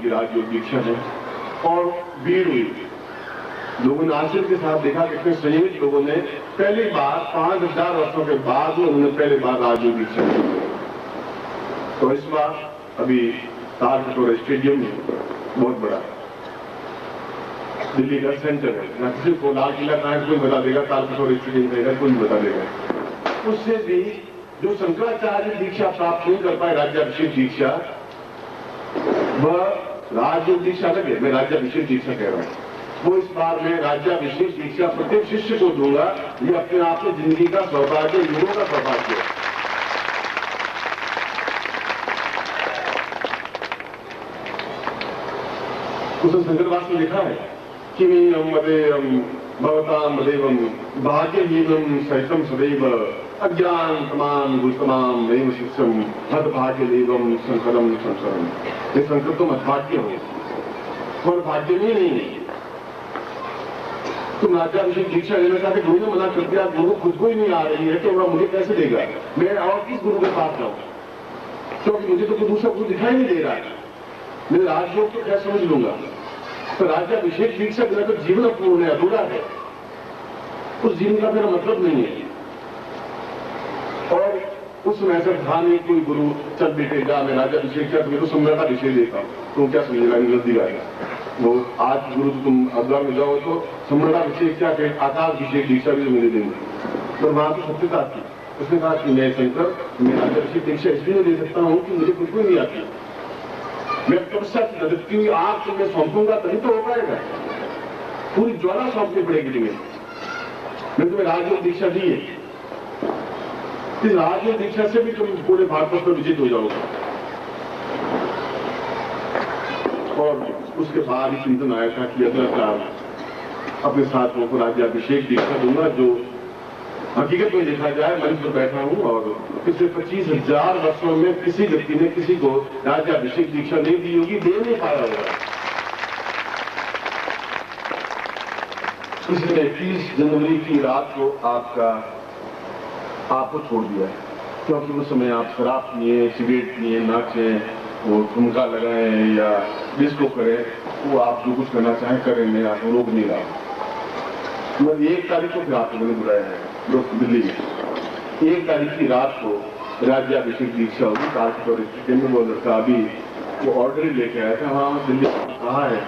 की राजयोग दीक्षा है और भीड़ हुई। लोगों ने आश्चर्य के साथ देखा कि इतने संयमित लोगों ने पहली बार 5000 वर्षों के बाद उन्होंने पहली बार राजयोग दीक्षा की। तो इस बार अभी तालकटोरा स्टेडियम में बहुत बड़ा दिल्ली का सेंटर है ना, किसी को लाल किला कहाँ कोई बता देगा, तालकटोरा स्टेडियम रहेगा कोई बता देगा। उससे भी जो शंकराचार्य दीक्षा प्राप्त नहीं कर पाए राज्याभिषेक दीक्षा, वह राजयोग दीक्षा अलग है, मैं राज्याभिषेक दीक्षा कह रहा हूं। वो इस बार मैं राज्याभिषेक दीक्षा प्रत्येक शिष्य को दूंगा। ये अपने आप में जिंदगी का सौभाग्य, युगों का सौभाग्य है। उस संकटवास में लिखा है कि भवताम देवम भाग्यहीनम सहितम सदैव अज्ञान तमाम गुरुतमाम नैव शिष्यम हद भाग्य देवम संकटम संसरम। ये संकट तो मदभाग्य हो और भाग्य में नहीं है। तुम राज्याभिषेक दीक्षा लेना चाहते, गुरु ने मना कर दिया, गुरु खुद को ही नहीं आ रही है तो वह मुझे कैसे देगा, मैं और किस गुरु के पास जाऊं, क्योंकि मुझे तो कोई दूसरा गुरु दिखाई नहीं दे रहा है। मैं राजयोग तो क्या समझ लूंगा, तो राज्याभिषेक दीक्षा बिना तो जीवन अपूर्ण है, अधूरा है, उस जीवन का मेरा मतलब नहीं है। और उस समय ऐसा था नहीं कोई गुरु चल बेटे जा मैं राज्याभिषेक किया तुम्हें तो सम्राटाभिषेक देता हूं, तुम क्या समझेगा नजदीक आएगा। वो आज गुरु तुम हरिद्वार में जाओ तो सम्राटाभिषेक क्या कहे, आकाशाभिषेक दीक्षा भी मुझे देंगे। तो वहां तो सत्यता थी, उसने कहा कि मैं शंकर मैं राज्याभिषेक दीक्षा इसलिए नहीं दे सकता हूं कि मुझे कुछ भी नहीं आती, मैं तपस्या की धधकती हुई आग को मैं सौंपूंगा तभी तो हो पाएगा, पूरी ज्वाला सौंपनी पड़ेगी तुम्हें। मैं तुम्हें राजयोग दीक्षा दी है, इस राजयोग दीक्षा से भी तुम पूरे भारत पर विजित हो जाओगे। और उसके बाद ही चिंतन आया था कि अगला साल अपने साथियों को राज्याभिषेक दीक्षा दूंगा, जो हकीकत में देखा जाए मंच पर बैठा हूं और पिछले 25,000 वर्षों में किसी व्यक्ति ने किसी को राज्याभिषेक दीक्षा नहीं दी होगी, दे नहीं पाया होगा। किसी ने 21 जनवरी की रात को आपको छोड़ दिया है, क्योंकि उस समय आप शराब पिए, सिगरेट पिए, नाचे, वो ठुमका लगाए या डिस्को करें, वो आप जो कुछ करना चाहें करें, मैं आपको रोक नहीं रहा। मैं 1 तारीख को फिर आपको मैंने बुलाया है दिल्ली में। 1 तारीख की रात को राज्याभिषेक दीक्षा होगी तालकटोरा स्टेडियम में। वो लड़का अभी वो ऑर्डर ही लेके आया था, हाँ दिल्ली कहा है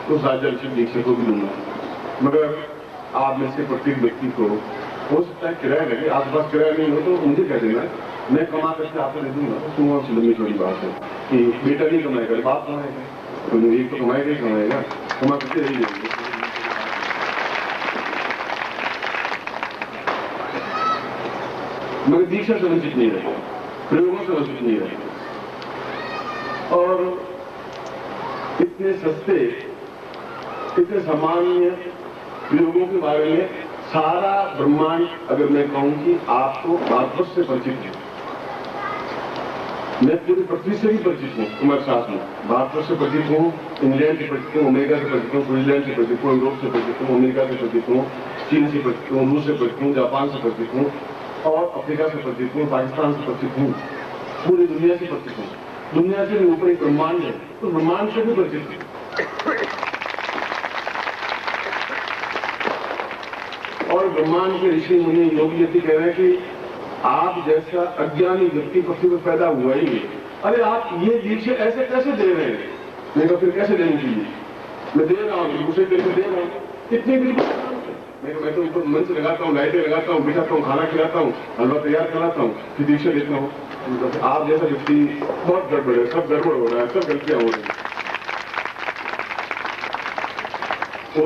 तो राज्याभिषेक दीक्षा को भी लूंगा, मगर आप में से प्रत्येक व्यक्ति को हो सकता है किराया लगे, आपके पास किराया नहीं हो तो मुझे कह देना, मैं कमा करके आपको दे दूंगा। तो लंबी छोटी बात है कि बेटा नहीं कमाएगा बाप कमाएगा, तो एक तो कमाएगा ही कमाएगा, कमा करके नहीं देंगे। मगर दीक्षा से वंचित नहीं रहे, प्रयोगों से वंचित नहीं रहे। और इतने सस्ते इतने सामान्य प्रयोगों के बारे में सारा ब्रह्मांड अगर मैं कहूं कि आपको भारतवर्ष से परिचित है, मैं पूरी पृथ्वी से भी परिचित हूँ, कुमार साथ में भारतवर्ष से परिचित हूँ, इंग्लैंड से परिचित हूँ, अमेरिका से परिचित हूँ, स्विट्जरलैंड से परिचित हूँ, यूरोप से परिचित हूँ, अमेरिका से परिचित हूँ, चीन से परिचित हूँ, रूस से परिचित हूँ, जापान से परिचित हूँ और अफ्रीका से परिचित हूँ, पाकिस्तान से परिचित हूँ, पूरी दुनिया से परिचित हूँ। दुनिया से भी ऊपर एक ब्रह्मांड है, तो ब्रह्मांड से भी परिचित हूँ। और ब्रह्मांड के ऋषि मुनि योगी यदि कह रहे हैं कि आप जैसा अज्ञानी व्यक्ति पृथ्वी पर पैदा हुआ ही नहीं, अरे आप ये दीक्षा ऐसे कैसे दे रहे हैं? मैं तो फिर कैसे देनी चाहिए? मैं दे रहा हूँ, दूसरे कैसे दे रहा हूँ, इतनी बिल्कुल मैं तो ऊपर मंच लगाता हूँ, लाइटें लगाता हूँ, बिठाता हूँ, खाना खिलाता हूँ, हलवा तैयार कराता हूँ, फिर दीक्षा देता हूँ। आप जैसा व्यक्ति बहुत गड़बड़ है, सब गड़बड़ हो रहा है, सब गलतियां हो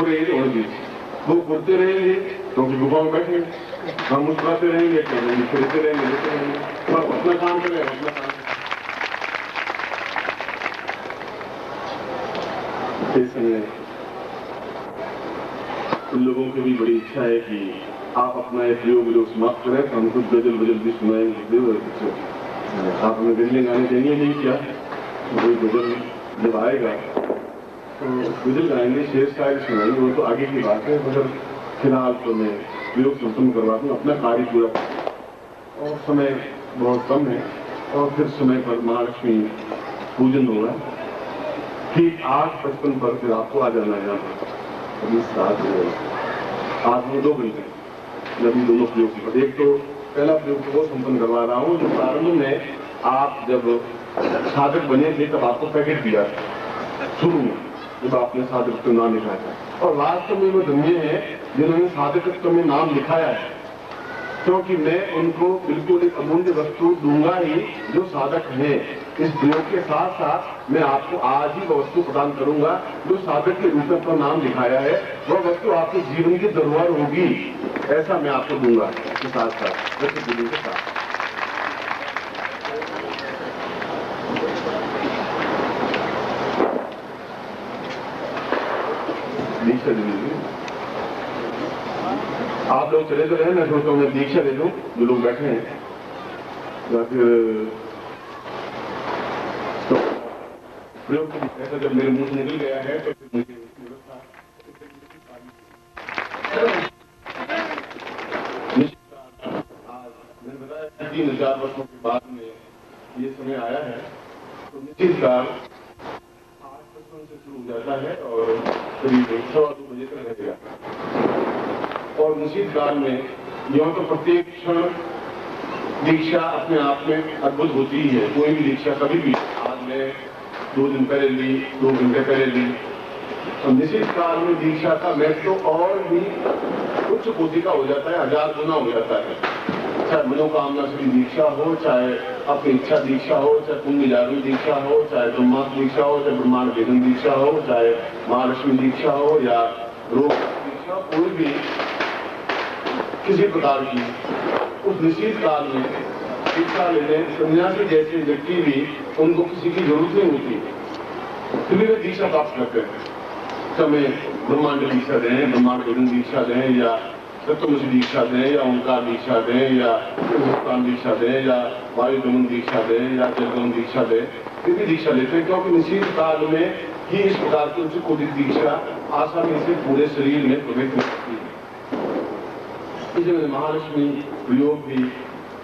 रही होगी। वो बोलते रहेंगे क्योंकि गुफा में बैठे, हम मुस्कुराते रहेंगे, खेलते रहेंगे, लेते रहेंगे, सब अपना काम करें, अपना काम। इस समय उन लोगों की भी बड़ी इच्छा है कि आप अपना एक योग समाप्त करें, तो हम कुछ गजल भी सुनाएंगे। आप हमें गजलें गाने देंगे नहीं क्या? वही गजल जब आएगा तो गजल गाएंगे, शेर शायरी सुनाएंगे, वो तो आगे की बात है। मगर फिलहाल तो मैं योग संपन्न करवा दूँ, अपना कार्य पूरा, और समय बहुत कम है और फिर समय पर महालक्ष्मी पूजन होगा। ठीक 8:55 पर फिर आपको आ जाना है यहाँ पर। अभी 8 घंटे अभी दोनों प्रयोग की। एक तो पहला प्रयोग तो वो संपन्न करवा रहा हूँ जो प्रारंभ में आप जब साधक बने थे तब आपको पैकेट दिया शुरू में, जब आपने साधकत्व नाम लिखाया था। और वास्तव में वो धन्य है जिन्होंने साधकत्व में नाम लिखाया है, क्योंकि मैं उनको बिल्कुल एक अमूल्य वस्तु दूंगा ही जो साधक है। इस प्रयोग के साथ साथ मैं आपको आज ही वह वस्तु प्रदान करूंगा जो साधक के रूप में नाम लिखाया है। वह वस्तु आपके जीवन की धरोहर होगी, ऐसा मैं आपको दूंगा इसके साथ साथ के साथ। दीक्षा दे दीजिए। आप लोग चले तो रहे, मैं सोचता हूँ मैं दीक्षा दे दूं जो लोग बैठे हैं, या फिर तो प्रयोग ऐसा जब मेरे मुंह से निकल गया है तो फिर मुझे व्यवस्था मैंने बताया 3000 वर्षों के बाद में ये समय आया है, तो निश्चित काल 8:55 से शुरू हो जाता है और करीब 2:15 बजे तक रहेगा। और निश्चित काल में यह तो प्रत्येक क्षण दीक्षा अपने आप में अद्भुत होती ही है। कोई भी दीक्षा कभी भी, आज मैं 2 दिन पहले ली, 2 घंटे पहले ली, तो निश्चित काल में दीक्षा का महत्व तो और भी उच्च कोटि का हो जाता है, 1000 गुना हो जाता है। चाहे मनोकामना से दीक्षा हो, चाहे अपनी इच्छा दीक्षा हो, चाहे पुण्य जागरण दीक्षा हो, चाहे ब्रह्मास्त्र दीक्षा हो, चाहे ब्रह्मांड वेदन दीक्षा हो, चाहे महालक्ष्मी दीक्षा हो या रोग दीक्षा, कोई भी किसी प्रकार की उस निश्चित काल में दीक्षा लेने सन्यासी जैसे व्यक्ति भी उनको किसी की जरूरत नहीं होती, फिर भी वे दीक्षा प्राप्त करते हैं। हमें ब्रह्मांड दीक्षा दें, ब्रह्मांड वेदन दीक्षा दें, या सत्यमुषि दीक्षा दें, या ओंकार दीक्षा दें, या हिंदुस्तान दीक्षा दें, या वायुगमन दीक्षा दें, या जलगमन दीक्षा दें, फिर भी दीक्षा लेते हैं, क्योंकि निश्चित काल में ही इस प्रकार की उच्च कोटि दीक्षा आसानी से पूरे शरीर में प्रवेश हो सकती है। इसलिए महालक्ष्मी प्रयोग भी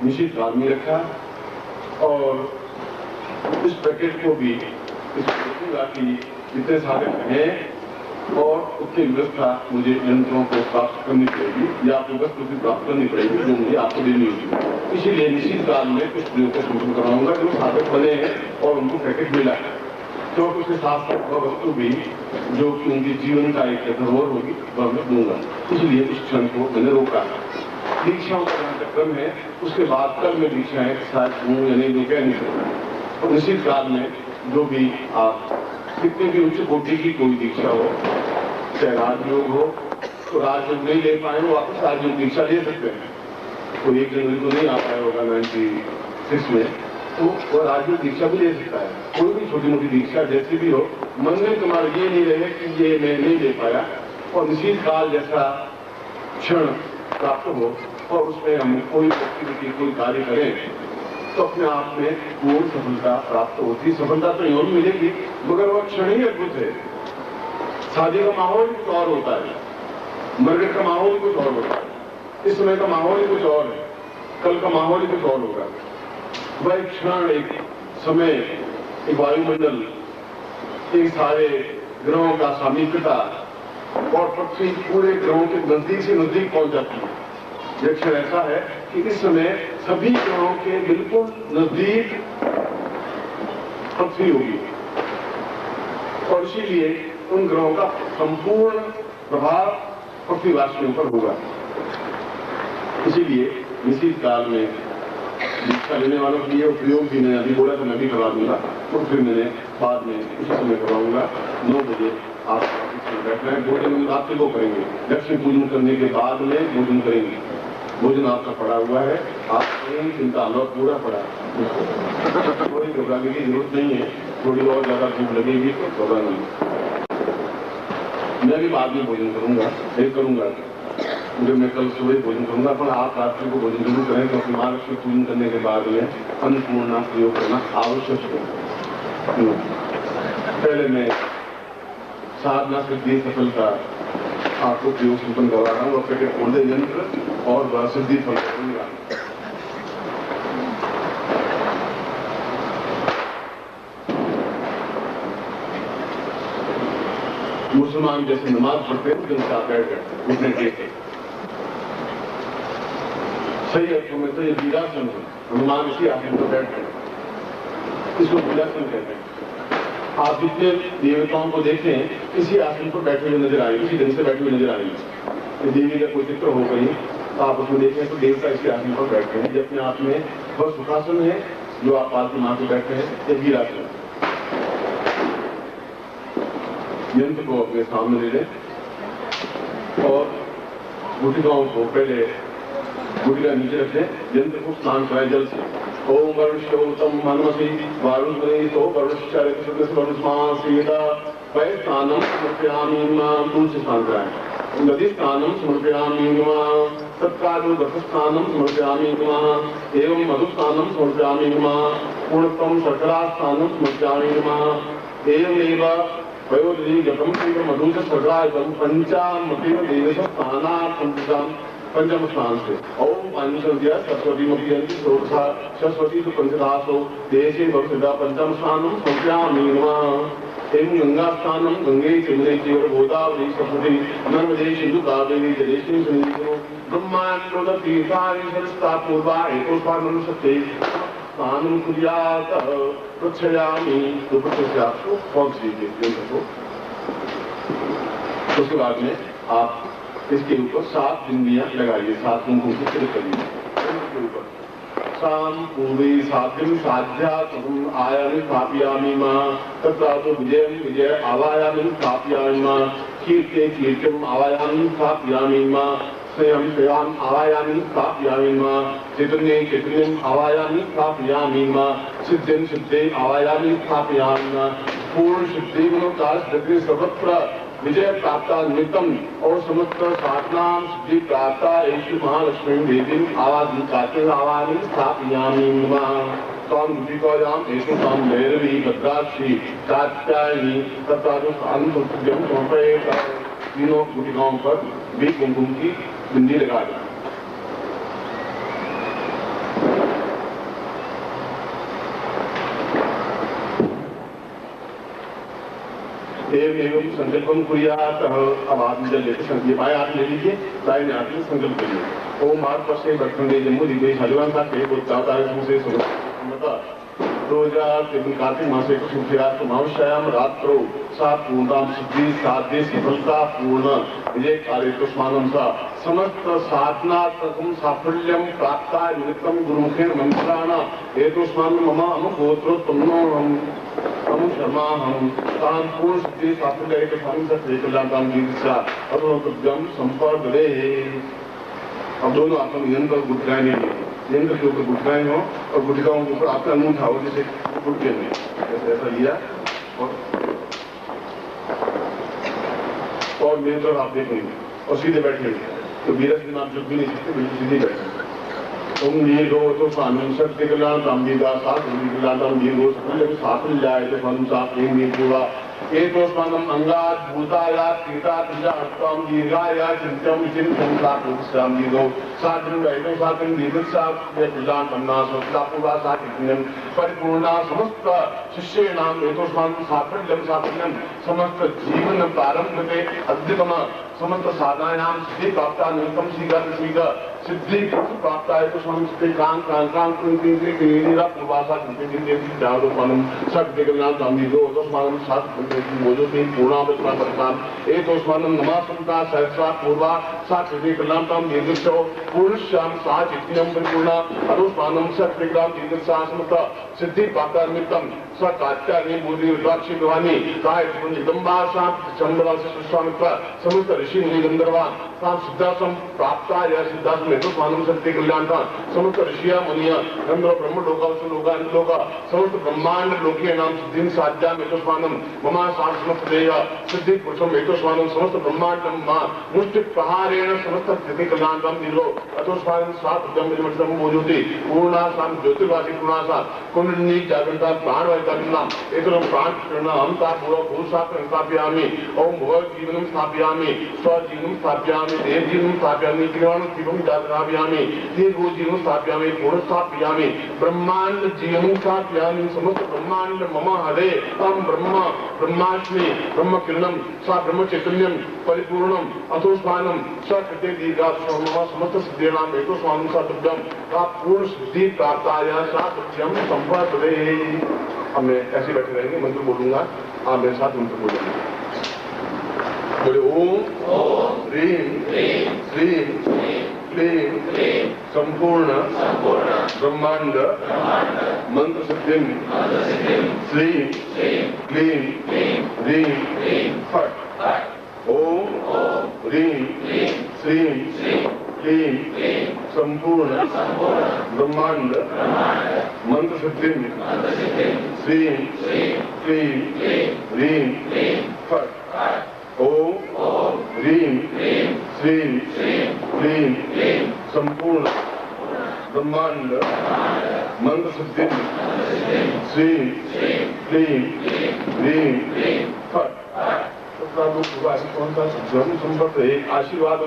निश्चित काल में रखा और इस पैकेट को भी देखूंगा कि जितने साधक हैं और उसकी व्यवस्था मुझे यंत्रों को प्राप्त करनी पड़ेगी या आपको वस्तु भी प्राप्त करनी पड़ेगी जो मुझे आपको देनी होगी। इसीलिए निश्चित काल में कुछ प्रयोग को संपन्न कराऊंगा जो साधक बने हैं और उनको पैकेट मिला है, क्योंकि उसके साथ साथ वह वस्तु भी जो कि उनके जीवन का एक धरोहर होगी वह मैं दूंगा। इसलिए इस क्षण को मैंने रोका। दीक्षाओं का जो क्रम है उसके बाद कल में दीक्षाएं शायद हूँ या नहीं, कह नहीं सकता। और निश्चित काल में जो भी आप कितने भी उच्च कोटि की कोई दीक्षा हो, चाहे राजयोग हो, तो राजयोग नहीं ले पाए हो वापस राजयोग दीक्षा ले सकते हैं। कोई 1 जनवरी को नहीं आ पाया होगा 96 में, तो वह राजयोग दीक्षा भी ले सकता है। कोई भी छोटी मोटी दीक्षा जैसी भी हो, मन में तुम्हारा ये नहीं रहे कि ये मैं नहीं ले पाया, और निश्चित काल जैसा क्षण प्राप्त हो और उसमें हम कोई एक्टिविटी कोई कार्य करें तो अपने आप में पूर्ण सफलता प्राप्त होती। सफलता तो यूं मिलेगी मगर वह क्षण ही अद्भुत है। शादी का माहौल कुछ और होता है, मरगट का माहौल कुछ और होता है, इस समय का माहौल ही कुछ और है, कल का माहौल ही कुछ और होगा। वह एक क्षण, एक समय, एक वायुमंडल, एक सारे ग्रहों का सामीप्यता और पृथ्वी पूरे ग्रहों के नजदीक से नजदीक पहुंच जाती है। यह क्षण ऐसा है कि इस समय सभी ग्रहों के बिल्कुल नजदीक पृथ्वी होगी और इसीलिए उन ग्रहों का संपूर्ण प्रभाव पृथ्वीवासियों पर होगा। इसीलिए निश्चित काल में दीक्षा लेने वालों के लिए प्रयोग भी मैंने अभी बोला तो मैं भी करवा दूंगा, और फिर मैंने बाद में उसी समय करवाऊंगा। 9 बजे आप बैठना है। भोजन रात्रि को करेंगे, लक्ष्मी पूजन करने के बाद में भोजन करेंगे। भोजन आपका पड़ा हुआ है, आप कहीं चिंता लो, पूरा पड़ा है, थोड़ी घबराने की जरूरत नहीं है। थोड़ी और ज्यादा भूख लगेगी तो घबराना नहीं। मैं भी बाद में भोजन करूंगा, नहीं करूंगा मुझे, मैं कल सुबह भोजन करूंगा, पर आप रात्रि को भोजन जरूर करें, क्योंकि महालक्ष्मी पूजन करने के बाद में अन्नपूर्णा प्रयोग करना आवश्यक है। पहले मैं साधना सिद्धि सफलता आपको प्रयोग संपन्न करवा रहा हूँ, अपने खोले यंत्र और वह सिद्धि फल करूंगा। मुसलमान जैसे नमाज पढ़ते हैं दिन से आप बैठ गए उतने टेक सही अर्थों में तो ये वीरासन है। हनुमान इसी आसन पर बैठ गए, इसको वीरासन कहते हैं। आप जितने देवताओं को देखें इसी आसन पर बैठे हुए नजर आएंगे, इसी ढंग से बैठे हुए नजर आएंगे। देवी का कोई चित्र हो गई तो आप उसमें देखें तो देवता इसी आसन पर बैठते हैं। जब अपने आप में वह सुखासन है जो आप पालतू मां के बैठे हैं, या वीरासन। यंत्र को अपने सामने ले लें और गुटिकाओं को पहले गुटिका नीचे रखें, यंत्र को स्नान कराएं जल से। ओम वरुष्योतम मनमसी वारुणी तो वरुष्यता वै स्नानम समर्पयामि मां। तुलसी स्नान कराएं। नदी स्नानम समर्पयामि मां। तत्कालो गत स्नानम समर्पयामि मां। एवं मधु स्नानम समर्पयामि मां। पूर्णतम शर्करा स्नानम समर्पयामि मां। एवमेव वयोधि गतम तीव्र मधु से शर्करायतम पंचामृतेन देवस्य स्नानार्थं पंचम स्थान से। ओम पांचदिया सरस्वती मुखियंती षोडशा सरस्वती तो पंचदासो देशे वर्षदा पंचम स्थानम समर्पयामि नमः। एवं गंगा स्थानम गंगे यमुने चैव गोदावरी सरस्वती नर्मदे सिंधु कावेरी जलेस्मिन् सन्निधितो ब्रह्मांडो तीर्थानि सरस्ता पूर्वा एकोस्मान् सत्ते स्नानं कुर्यात् पृच्छयामि। तो पृच्छ्य आपको पहुंच दीजिए को। उसके बाद में आप इसके ऊपर 7 बिंदियां लगाइए, 7 कुंकुम से तिलक करिए इसके ऊपर। शाम पूर्वी साध्यम साध्या तम आयामि स्थापयामि मां। तथा तो विजयम विजय आवायामि स्थापयामि मां। कीर्ते कीर्तिम आवायामि स्थापयामि मां। स्वयं स्वयं आवायामि स्थापयामि मां। चैतन्ये चैतन्यम आवायामि स्थापयामि मां। सिद्धिं सिद्धे आवायामि स्थापयामि मां। पूर्ण सिद्धि गुणकाल सिद्धि सर्वत्र विजय प्राप्ता निमित्तम और समस्त साधनाम सिद्धि प्राप्ता ऐसी महालक्ष्मी देवी आवादी काते आवादी स्थापयामि नमः। ताम गुटिकायाम ऐसे ताम भैरवी भद्राक्षी कात्यायनी तथा जो अनुसुत्यम समर्पयेत। तीनों गुटिकाओं पर भी कुमकुम की बिंदी लगा दें। एवं संकल्पम कुर्यात्। अब आप जल लेते संकल्प आए आप ले लीजिए, दाहिने हाथ में संकल्प करिए। ओम हाथ पर से बरखंडे जम्मू दिग्गज हजवान का के बोलता से सुबह रोजा कार्तिक मासे कुशुभ्यास्त मावश्याम रात्रो सा पूर्णाम सिद्धि साध्य सफलता पूर्ण विजय काले तुष्मानम सा समस्त साधनात्मकं साफल्यम प्राप्ताय निमित्तम गुरुमुखेन मंत्राणा एतोस्मान् मम अम गोत्रो तन्नो हम शर्मा हम तान पूर्ण सिद्धि साफल्य एक स्वामी से कल्याणकाम दीक्षा अतोद्यम संपर्दे। अब दोनों आत्म नियंत्रण गुटकाएं नहीं, यंत्र के ऊपर गुटकाएं हो और गुटिकाओं के ऊपर आपका मुंह उठाओ जैसे गुटके में ऐसा लिया और मेरे तरफ आप देखेंगे और सीधे बैठेंगे तो वीरस दिन आप जब भी नहीं सकते बिल्कुल सीधे बैठेंगे। तुम नीरो तो स्वामी शक्ति कल्याण कामदीदा साथ कल्याण नीरो जब साथ मिल जाए तो हम साथ नहीं पूरा एतोस्मानम अंगात भूतायात तीता हस्तम दीर्घाया चिंतम चिंतम सापुष्याम दीदो साधन वैदो साधन दीर्घसाप ये कल्याण करना सोचता पूरा साधिकन्यम परिपूर्णा समस्त शिष्येणाम एतोस्मानम साफल्यम साफल्यम समस्त जीवन प्रारंभ में अद्यतम समस्त साधनायाम सिद्धि प्राप्ता निमित्तम सीगा सिद्धि प्राप्ता है तो स्वामी सिद्धि कांग पूर्वासा चिंतन शक्ति कल्याण स्वामी दो दोस्मानम सात मोजोती पूर्णावृत्ता परिणाम ए दोस्मानम नमासंता सहस्रा पूर्वा सात सिद्धि कल्याण काम दीर्घो पूर्णश्याम सा चित्तम परिपूर्णा अरुस्मानम शक्ति कल्याण दीर्घसा समता सिद्धि प्राप्ता निमित्तम स कात्यायनी बोधि रुद्राक्षी भवानी काय निगंबासा चंद्रा से सुस्वामित्वा समस्त ऋषि मुनि गंधर्वा ताम सिद्धासम प्राप्ता या सिद्धासम हेतुस्मानम शक्ति कल्याण था समस्त ऋषिया मुनिया गंधर्व ब्रह्म लोका लोका लोका समस्त ब्रह्मांड लोके नाम सिद्धिं साध्या हेतुस्मानम ममा समस्त देय सिद्धि पुरुषम हेतुस्मानम समस्त ब्रह्मांड मा मुष्टि प्रहारेण समस्त सिद्धि कल्याण काम दिलो अतुस्मानम सात ब्रह्म मोजोति पूर्णा साम ज्योतिर्वासी पूर्णासा कुंडली जागृता प्राण वायुकालिनाम एतरम प्राण प्रणाम ता पूरा भूषा स्थापयामि ओम भव जीवनम स्थापयामि स्व जीवनम स्थापयामि देव जीवनम स्थापयामि त्रिवाण जीवनम जागरामि दीर्घो जीवनम स्थापयामि पूर्ण स्थापयामि ब्रह्मांड जीवनम स्थापयामि समस्त ब्रह्मांड मम हरे तम ब्रह्म ब्रह्माष्टमी ब्रह्म किरणम सा ब्रह्म चैतन्यम परिपूर्णम अथोस्मानम स कृते दीर्घा समस्त सिद्धिनाम हेतु स्वामी सा तुभ्यम का पूर्ण सिद्धि प्राप्ताय सा तुभ्यम संपदे। अब मैं ऐसे बैठे रहेंगे, मंत्र बोलूंगा, आप मेरे साथ मंत्र बोलेंगे। बोले ओम ह्रीं श्रीं क्लीं संपूर्ण ब्रह्मांड मंत्र सिद्धिं श्रीं क्लीं ह्रीं फट। ओम ह्रीं श्रीं क्लीं संपूर्ण ब्रह्मांड मंत्र सिद्धिं श्रीं क्लीं ह्रीं फट। ओम ह्रीं श्रीं क्लीं संपूर्ण ब्रह्मांड मंत्र सिद्धिं श्रीं क्लीं ह्रीं फट। कौन सा ब्रह्म संपत एक आशीर्वाद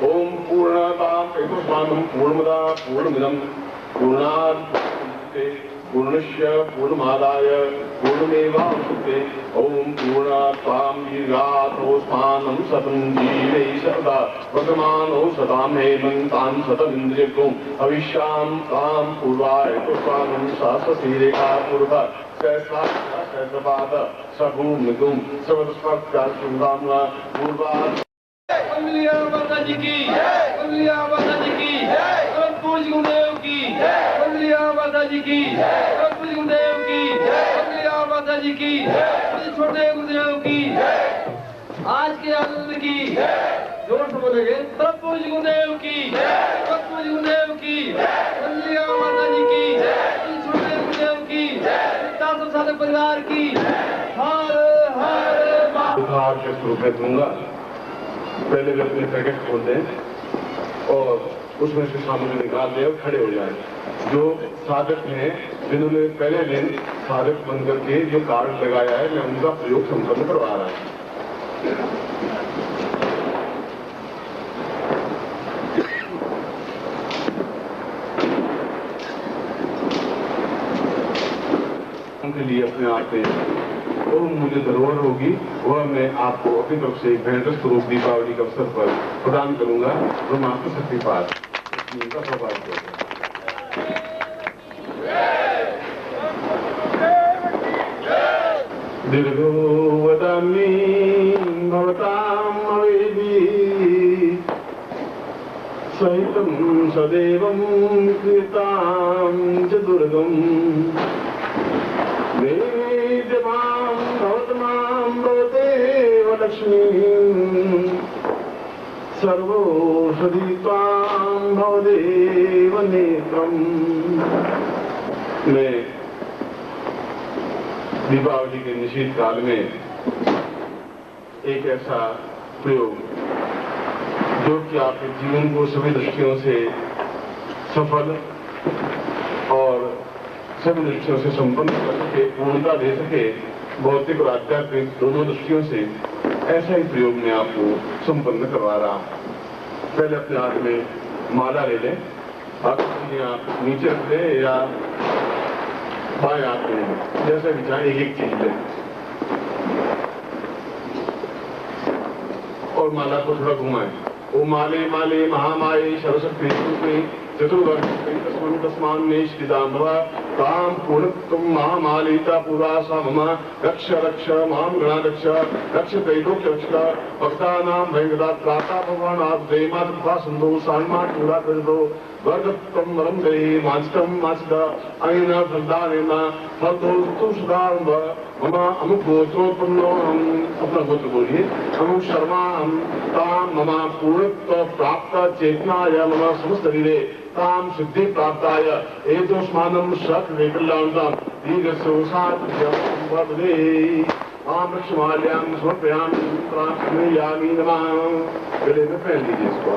ओम पूर्णता हेतुस्वानम पूर्णमदा पूर्णमिदम पूर्णात् पूर्णस्य पूर्णमादाय पूर्णमेवावशिष्यते। ओम पूर्णात्तां दीर्घातोस्मानं शतं जीवै सदा वर्तमानो शतां हेमन्तां शतमिन्द्रियगुं हविष्यां तां पूर्वाय तुस्वानं सहस्रशीरेखा पूर्वा सहस्रपाद सभूमिगुं सर्वस्पर्शाशुभाम्ना पूर्वा। कमलिया माता जी की, कमलिया माता जी की, पूज गुरुदेव की, कमलिया माता जी की, पूज गुरुदेव की, कमलिया माता जी की, छोटे गुरुदेव की, आज के आनंद की, जोर से बोलेंगे, पूज गुरुदेव की, पूज गुरुदेव की, कमलिया माता जी की, छोटे गुरुदेव की, सब साधक परिवार की, हर हर के स्वरूप में दूंगा। पहले वे अपने पैकेट खोल दें और उसमें से सामग्री निकाल दें और खड़े हो जाएं। जो साधक हैं जिन्होंने पहले दिन साधक बन करके जो कार्ड लगाया है, मैं उनका प्रयोग संपन्न करवा रहा हूं। उनके लिए अपने आप में वो मुझे जरूरत होगी, वह मैं आपको अपनी तरफ से एक बेहतर स्वरूप दीपावली के अवसर पर प्रदान करूंगा। ब्रह्मास्त्र शक्तिपात का सौभाग्य होगा। दीर्घो वदामि भवताम् अवेदी सहितं सदैवं कृतां च दुर्गम् देवां भवतमां भवदेव लक्ष्मीं सर्वौषधि त्वां भवदेव नेत्रम्। मैं दीपावली के निश्चित काल में एक ऐसा प्रयोग जो कि आपके जीवन को सभी दृष्टियों से सफल और सभी दृष्टियों से संपन्न कर सके, पूर्णता दे सके, भौतिक और आध्यात्मिक दोनों दृष्टियों से, ऐसा ही प्रयोग मैं आपको संपन्न करवा रहा हूं। पहले अपने हाथ में माला ले लें, आप नीचे रख लें या बाएं हाथ में, जैसा भी चाहे एक एक चीज लें और माला को थोड़ा घुमाएं। ओ माले माले महामाये सरस्वती स्वरूपे चतुर्वर्ग तस्मान में श्रीदाम्बा ताम पूर्णत्वं महामालिता पूरा सा मम रक्ष रक्ष माम गणा रक्ष रक्ष त्रैलोक्य रक्ष भक्तानां भयगदा त्राता भगवान आप जयमा तथा संदो सान्मा पूरा कर दो वर्गत्वं वरम गहे मांचतम मांचदा अनेन फलदानेन फलदो सुधारंभ मम अमुक गोत्रोत्पन्नो हम अपना गोत्र बोलिए अमुक शर्मा हम ताम मम पूर्णत्व प्राप्त चेतनाय मम समस्त शरीरे ताम सिद्धि प्राप्ताय एतोस्मानं सकल कल्याणतां दीर्घसोसात्मभवे आम लक्ष्माल्यां समर्पयामि प्रार्थयामि नमः। गले में पहन लीजिए इसको।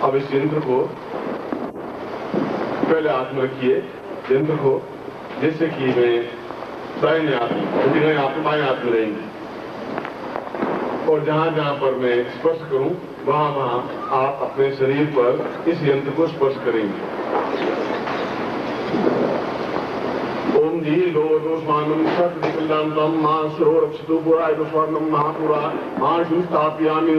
अब इस यंत्र को पहले हाथ में रखिए, यंत्र को, जैसे कि मैं दाहिने हाथ में बाएं हाथ में रहेंगे और जहां जहां पर मैं स्पर्श करूं वहां वहां आप अपने शरीर पर इस यंत्र को स्पर्श करेंगे। ओम दीर्घोदोष्मानं सत्कल्याणं मासरो रक्षतु पुराय दोष्मानं महापुरा मां स्थापयामि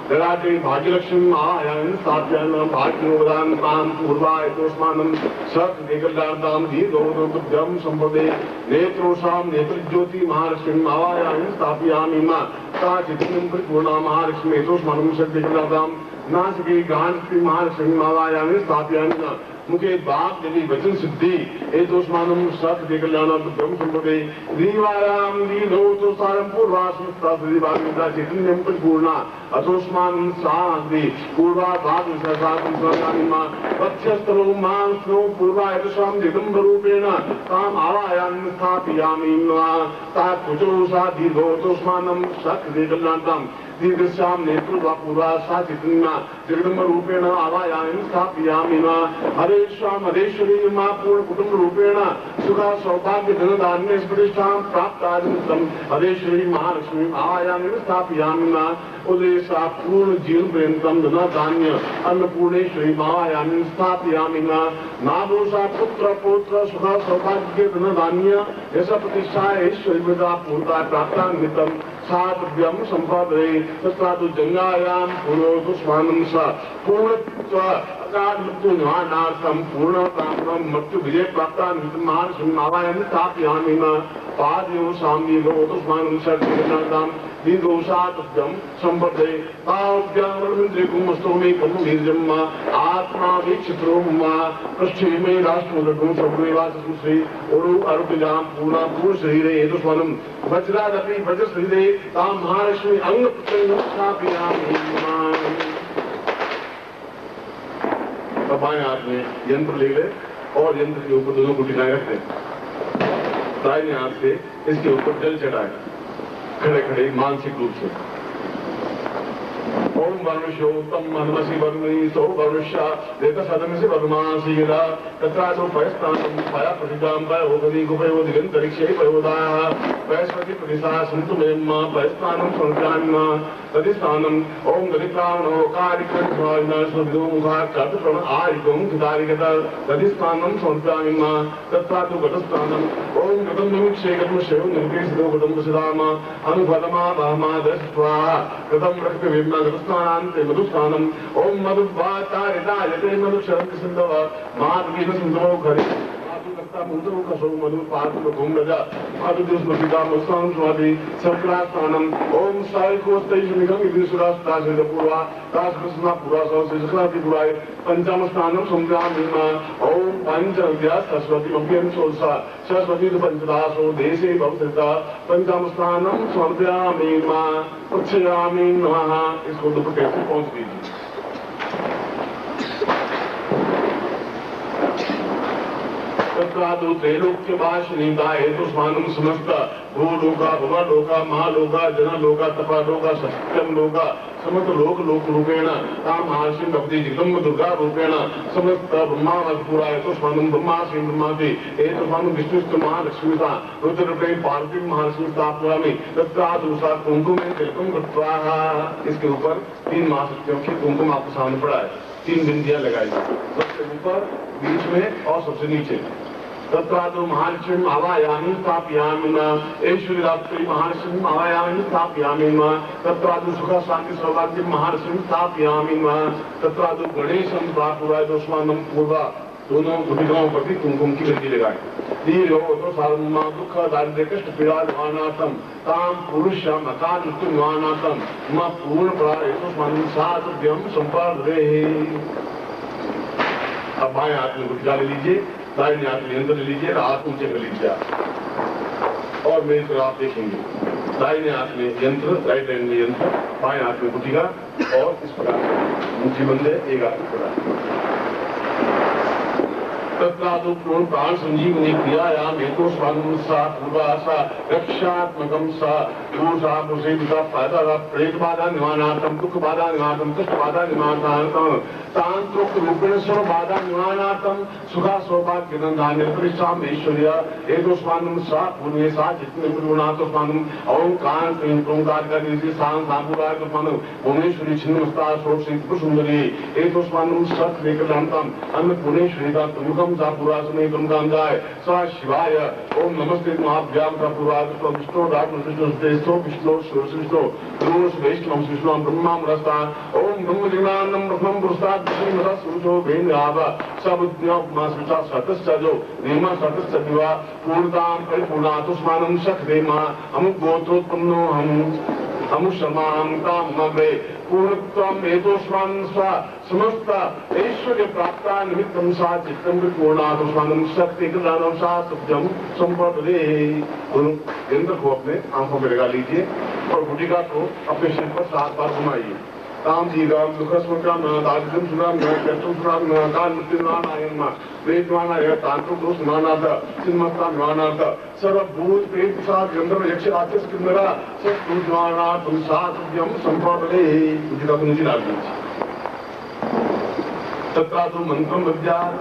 ददाति भाग्यलक्ष्मी आयान स्थापयामि भाग्योदान्तां पूर्वाय दोष्मानं सत्कल्याणं दीर्घोदोभ्यं संपदे नेत्रोषां नेत्रज्योति महालक्ष्मी आवायान स्थापयामि मा सा चित्तं परिपूर्णा महालक्ष्मी दोष्मानं सत्कल्याणं नासिके गांधी महालक्ष्मी आवायान स्थापयामि मुखे बाप देवी वचन सिद्धि एतोष्मानं सत्य कल्याणात् ब्रह्म संपदे दीवायां दीनो तो सारं पूर्वास्मृता दिवामिता चैतन्यं परिपूर्णा अतोष्मानं साधि पूर्वा धातु सहसातं स्वगामिमा वक्षस्थलो मांसो पूर्वाय दशां दिगंबरूपेण ताम् आवायां स्थापयामि तात् कुचो सा दीर्घोतोष्मानं सत्य कल्याणाम् दीर्घश्यां नेत्रुवा पूर्वा सा चित्न्या जगदम्बरूपेण आवायामि स्थापयामि हरेश्वां हरेश्वरी मा पूर्ण कुटुंब रूपेण सुखा सौभाग्य धन धान्य प्रतिष्ठां प्राप्तादितं हरेश्वरी महालक्ष्मी आवायामि स्थापयामि उदयसा पूर्ण जीवन पर्यन्तं धन धान्य अन्नपूर्णेश्वरी आवायामि स्थापयामि नादोषा पुत्र पौत्र सुखा सौभाग्य धन धान्य यश प्रतिष्ठा ऐश्वर्यता पूर्ता प्राप्तान्वितं साद्यं संपादये तत्रातु जंगायां पुरोदुष्मानं सा पूर्णत्व अकालमृत्युनिवारणार्थं पूर्णकामं मृत्युविजय प्राप्तान्वितं महालक्ष्मी आवायामि स्थापयामि पादयोः साम्येनोदुष्मानं सर्वजनानां दीर्घोषातुभ्यं संपदये ताभ्यामरविन्द्रिकुमस्तोमे कर्मवीर्यं आत्मा वीक्षित्रो मा पृष्ठे मे राष्ट्रमुद्रकं सर्वेवासं श्री ओरु आरोग्यजां पूर्णा पूर्णशरीरे एतुष्मानं वज्रादपि वज्रशरीरे तां महालक्ष्मी अंगप्रत्यङ्गं स्थापयामि बाएं हाथ में यंत्र ले ले और यंत्र के ऊपर दोनों गुटिकाएं रख दे दाहिने हाथ से इसके ऊपर जल चढ़ाए खड़े खड़े मानसिक रूप से ओम वर्णशोतम मनमसि वर्णीसो वर्णशा देता सदमसि वर्मासीला तत्रासो पयस्तानं पया प्रतिदां पयोगनि गुपयो दिगंतरिक्षे पयोदाः पयस्पति प्रतिसा सन्तु मेम्मा पयस्तानं संक्रान्ना तदिस्थानं ओम गदिप्राणो कारिकं स्वामिनास्मदिदो मुखात् चतुप्रण आरिकं कितारिकत तदिस्थानं संक्रामिमा तत्रातु गतस्थानं ओम गतं निमिक्षे गतमशयो निर्देशितो गतं वसदामा अनुफलमा वहमा दस्त्वा गतं रक्तवेम्ना गतस्थानान्ते मधुस्थानं ओम मधुवातारितायते मधुक्षरन्ति सिन्धव माधुगीत सिन्धवो घरे मुंडो कसो मधु पार्थ घुमरजा माधु दिवस मधुदा मस्तान स्वाति सक्रास्थानम ओम साई कोस्तै निगम इदिसुरास्ता से पूर्वा दास कृष्णा पूरा सौ से सक्राति पुराय पंचम स्थानम संग्रामीमा ओम पंचव्या सरस्वती मभ्यम सोलसा सरस्वती पंचदासो देशे भवसता पंचम स्थानम समर्पयामीमा उच्चयामी नमः इसको दुपट्टे से पहुंच दीजिए तत्रादु त्रैलोक्यवासिनीता हेतुष्मानं समस्त भूलोका भवलोका महालोका जनलोका तपालोका सत्यं लोका समस्त लोक रूपेण तां महालक्ष्मी भक्ति जगदम्ब दुर्गा रूपेण समस्त ब्रह्मावपुरा हेतुष्मानं ब्रह्माश्री ब्रह्माति हेतुष्मानं विष्णुस्तु महालक्ष्मीता रुद्ररूपे पार्वती महालक्ष्मी स्थापयामि तत्रादु सा कुंकुमे तिलकं कृत्वा इसके ऊपर 3 महाशक्तियों की कुंकुम आपको सामने पड़ा है 3 बिंदियां लगाई सबसे ऊपर बीच में और सबसे नीचे तत्रादु महालक्ष्मी आवायामि स्थापयामि ऐश्वर्य रात्रि महालक्ष्मी आवायामि स्थापयामि तत्रादु सुख शांति सौभाग्य महालक्ष्मी स्थापयामि तत्रादु गणेशं प्रापुराय दोष्मानं पूर्वा दोनों गुटिकाओं पर भी कुमकुम की गति लगाए दीर्घ तो सार्वमा दुख दारिद्र्य कष्ट पीड़ा निवारणार्थम ताम पुरुषम अकाल मृत्यु निवारणार्थम मां पूर्ण प्राय दोष्मानं साधव्यम संपादये। अब बाएं हाथ में गुटिका ले लीजिए दाहिने हाथ में यंत्र ले लीजिए हाथ ऊंचे कर लीजिए और मेरी तरफ आप देखेंगे दाहिने हाथ में यंत्र राइट हैंड में यंत्र बाएं हाथ में गुटिका और इस प्रकार मुट्ठी बंद है एक हाथ में पड़ा तत्रादु पूर्ण प्राण संजीवनी क्रियायाम हेतु स्वानं सा पूर्वासा रक्षात्मकं सा दूषा पुरुषेता फायदा प्रेत बाधा निवारणार्थम दुख बाधा निवारणार्थम कष्ट बाधा निवारणार्थम तांत्रिक रूपेण सर्व बाधा निवारणार्थम सुखा सौभाग्य धन प्रतिष्ठाम ऐश्वर्य हेतु स्वानं सा पूर्वे सा जितने गुणातो स्वानं ओंकार ओंकार का निधि सांग सांपुराय तो स्वानं भुवनेश्वरी छिन्नमस्ता सोषित सुंदरी हेतु स्वानं सत लेकर जानतम अन्नपूर्णेश्वरी का मुखम विष्णु सा पूर्वासने ब्रह्मकांदाय सा शिवाय ओम नमस्ते महाभ्याम सा पूर्वाद विष्णु राम विष्णु विष्णु विष्णु दोष वैष्णव विष्णु ब्रह्मा रस्ता ओम ब्रह्म जिज्ञानम ब्रह्म पुरुषाद विष्णु सूर्यो वेद आवा सब ज्ञापना सुचा सतस्सजो नेमा सतस्सदिवा पूर्णताम परिपूर्णातुष्मानं शक्देमा हम गोत्रोत्पन्नो हम शर्मां कामवे पूर्णत्वम एतोष्मान स्वा समस्त ऐश्वर्य प्राप्ता निमित्तम सा चित्तम पूर्णातुष्मानं शक्ति कृदानं सा सत्यम संपदे। इंद्र को अपने आंखों में लगा लीजिए और गुटिका को अपने सिर पर 7 बार घुमाइए। ताम जीगाम दुखस्मकाम दारिद्र्यम सुनाम कष्टम सुनाम काल मृत्युनानायम वेदवानाय तांत्रिक स्नानाद सिन्मता ज्ञानाद सर्वभूत प्रेत साथ गंधर्व यक्ष राक्षस किन्नरा सब पूजवानार्थम साध्यम संपदे। गुटिका को नीचे डाल दीजिए। तत्रा तो मंत्रम विद्यात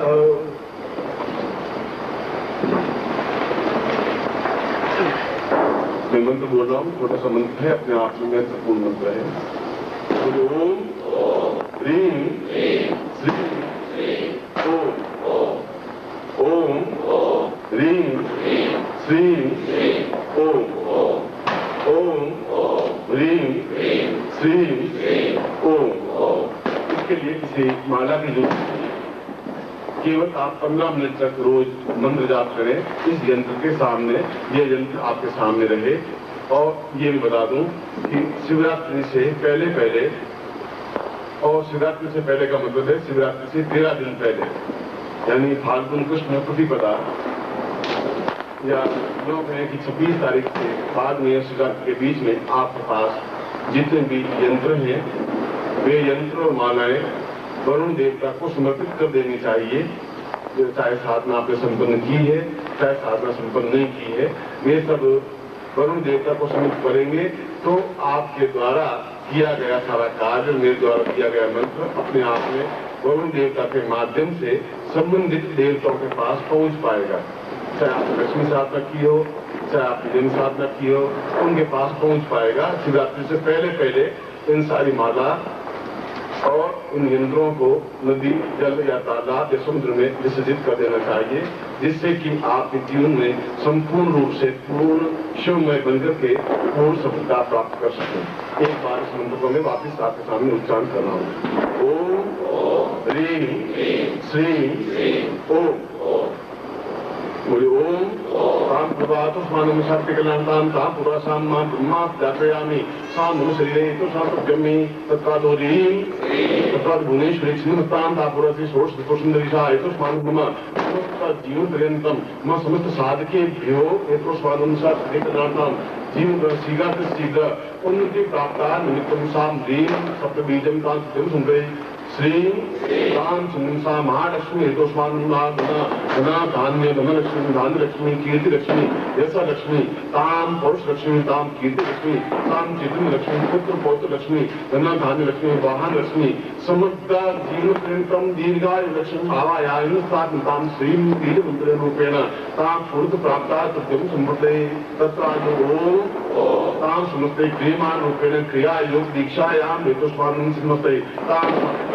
मैं मंत्र बोल रहा हूँ, छोटा सा मंत्र है, अपने आप में महत्वपूर्ण मंत्र है। ओम ह्रीं श्रीं ओम ह्रीं श्रीं ओम ह्रीं श्रीं ओम। इसके लिए किसी माला की जरूरत नहीं, केवल आप 15 मिनट तक रोज मंत्र जाप करें। इस यंत्र के सामने, यह यंत्र आपके सामने रहे। और ये भी बता दूं कि शिवरात्रि से पहले और शिवरात्रि से पहले का मतलब है शिवरात्रि से 13 दिन पहले, यानी फाल्गुन कृष्ण प्रतिपदा या लोग हैं कि 26 तारीख से बाद में शिवरात्रि के बीच में आपके पास जितने भी यंत्र हैं वे यंत्र और मालाएं वरुण देवता को समर्पित कर देनी चाहिए। चाहे साधना आपने संपन्न की है, चाहे साधना संपन्न नहीं की है, वे सब वरुण देवता को समर्पित करेंगे तो आपके द्वारा किया गया सारा कार्य, मेरे द्वारा किया गया मंत्र अपने आप में वरुण देवता के माध्यम से संबंधित देवताओं के पास पहुंच पाएगा। चाहे आपने लक्ष्मी साधना की हो, चाहे आपने जन साधना की हो, उनके पास पहुंच पाएगा। शिवरात्रि से पहले इन सारी माला और इन यंत्रों को नदी, जल या तालाब या समुद्र में विसर्जित कर देना चाहिए, जिससे कि आपके जीवन में संपूर्ण रूप से पूर्ण शिवमय बनकर के पूर्ण सफलता प्राप्त कर सकें। एक बार इस मंत्र को मैं वापिस आपके सामने उच्चारण कर रहा हूँ। ओम ह्रीं श्रीं ओम। बोले ओम ताम पूर्वातुष्मानं शक्ति कल्याणतां ताम पूर्वासां मां ब्रह्मा व्यापयामि सा मम शरीरे तो सात्वज्ञमि तत्कादो ह्रीं तत्काद भुवनेश्वरी श्रीमतां तापुरति षोडश सुंदरीशा एतुष्मानं मम समस्त जीवन पर्यन्तं मम समस्त साधकेभ्यो एतुष्मानं शक्ति कल्याणतां जीवन शीघ्र उन्नति प्राप्ता निमित्तं सां ह्रीं सप्तबीजं तां सत्यं सुन्दरी श्री तां सा महालक्ष्मी धान्य धनलक्ष्मी धान्यलक्ष्मी कीर्तिलक्ष्मी यशलक्ष्मी तां पौरुषलक्ष्मी तां कीर्तिलक्ष्मी तां चैतन्यलक्ष्मी पुत्र पौत्रलक्ष्मी धन्यलक्ष्मी वाहनलक्ष्मी समग्र जीवनपर्यन्तं दीर्घायुलक्ष्मी आवायायुस्तां तां श्रीं बीजमन्त्ररूपेण तां पूर्व प्राप्ता सत्यं संपदे। तत्र ओम तां समस्ते क्रियमाण रूपेण क्रिया योग दीक्षायां हेतुष्मानं समस्ते तां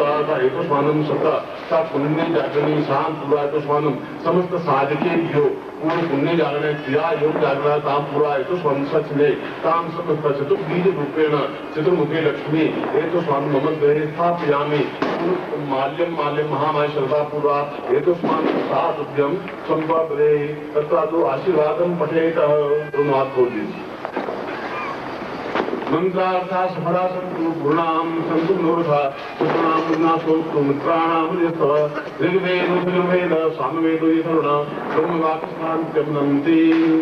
हेतुष्मानं सत्ता सा पुण्य जागरणी शाम पूरा हेतुष्मानं समस्त साधकेभ्यो पूर्ण पुण्य जागरण क्रिया योग जागरण तां पूरा हेतुष्मानं सचने तां समस्त चतुर्बीज रूपेण चतुर्मुखे लक्ष्मी हेतुष्मानं मम गृहे स्थापयामि माल्यम महामाय श्रद्धा पूर्वा हेतुष्मानं सा तुभ्यं संपदे। तथा तो आशीर्वादं पठेत। दोनों हाथ खोल दीजिए। मंत्रार्था सफला संतु पूर्णाम संतु नोरथा सुतनाम मुन्नासोस्तु मित्राणाम यस्तव ऋग्वेदो यजुर्वेद सामवेदो यथर्वण ब्रह्मवाक्यस्थान्त्यं नन्ति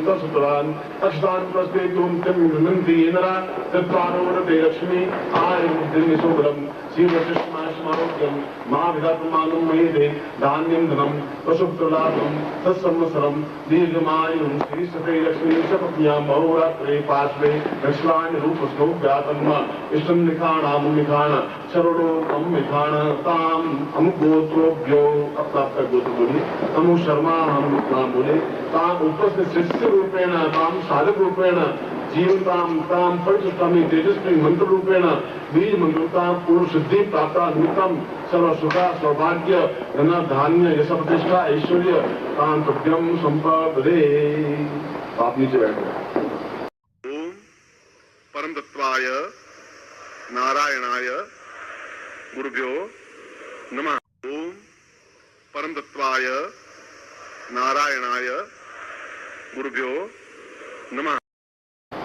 तत्सुतरान् अक्षतान् प्रस्तेतुं त्यं नन्ति नरा तत्त्वारोरते लक्ष्मी आयुर्दिनिशोबलम् शिवशिष्मारोग्यं मा विधातुमानं मयेदे धान्यं धनं पशुपुत्रलाभं तत्संवत्सरं दीर्घमायुं श्रीसते लक्ष्मी सपत्न्यां बहुरात्रे पार्श्वे दक्षिणानि रूप इष्टं निखाणाम निखाण शरणो हम निखाण ताम हम गोत्रोभ्यो अपना गोत्र बोलिए हम शर्मा हम नाम बोले ताम उपस्थित शिष्य रूपेण ताम साधक रूपेण जीवताम ताम परिष्टामी तेजस्वी मंत्र रूपेण बीज मंत्रताम पूर्ण सिद्धि प्राप्त भूतम सर्व सुखा सौभाग्य धन धान्य यश प्रतिष्ठा ऐश्वर्य कांतव्यम संपदे। आप नीचे बैठो। ओम परम तत्वाय नारायणाय गुरुभ्यो नमः। ओम परम तत्वाय नारायणाय गुरुभ्यो नमः।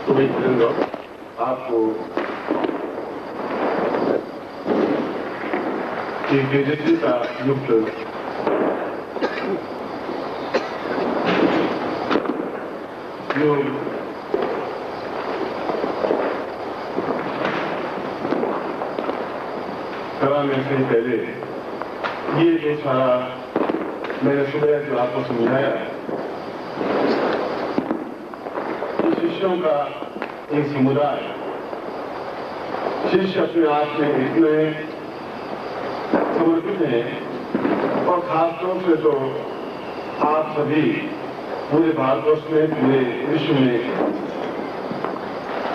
तो मित्रों, आपको एक तेजस्वी का युक्त योग कराने से पहले ये जो सारा मैंने सुबह जो आपको समझाया, शिष्यों का एक समुदाय, शिष्य अपने आप में इतने समर्पित हैं और खासतौर से तो आप सभी पूरे भारतवर्ष में, पूरे विश्व में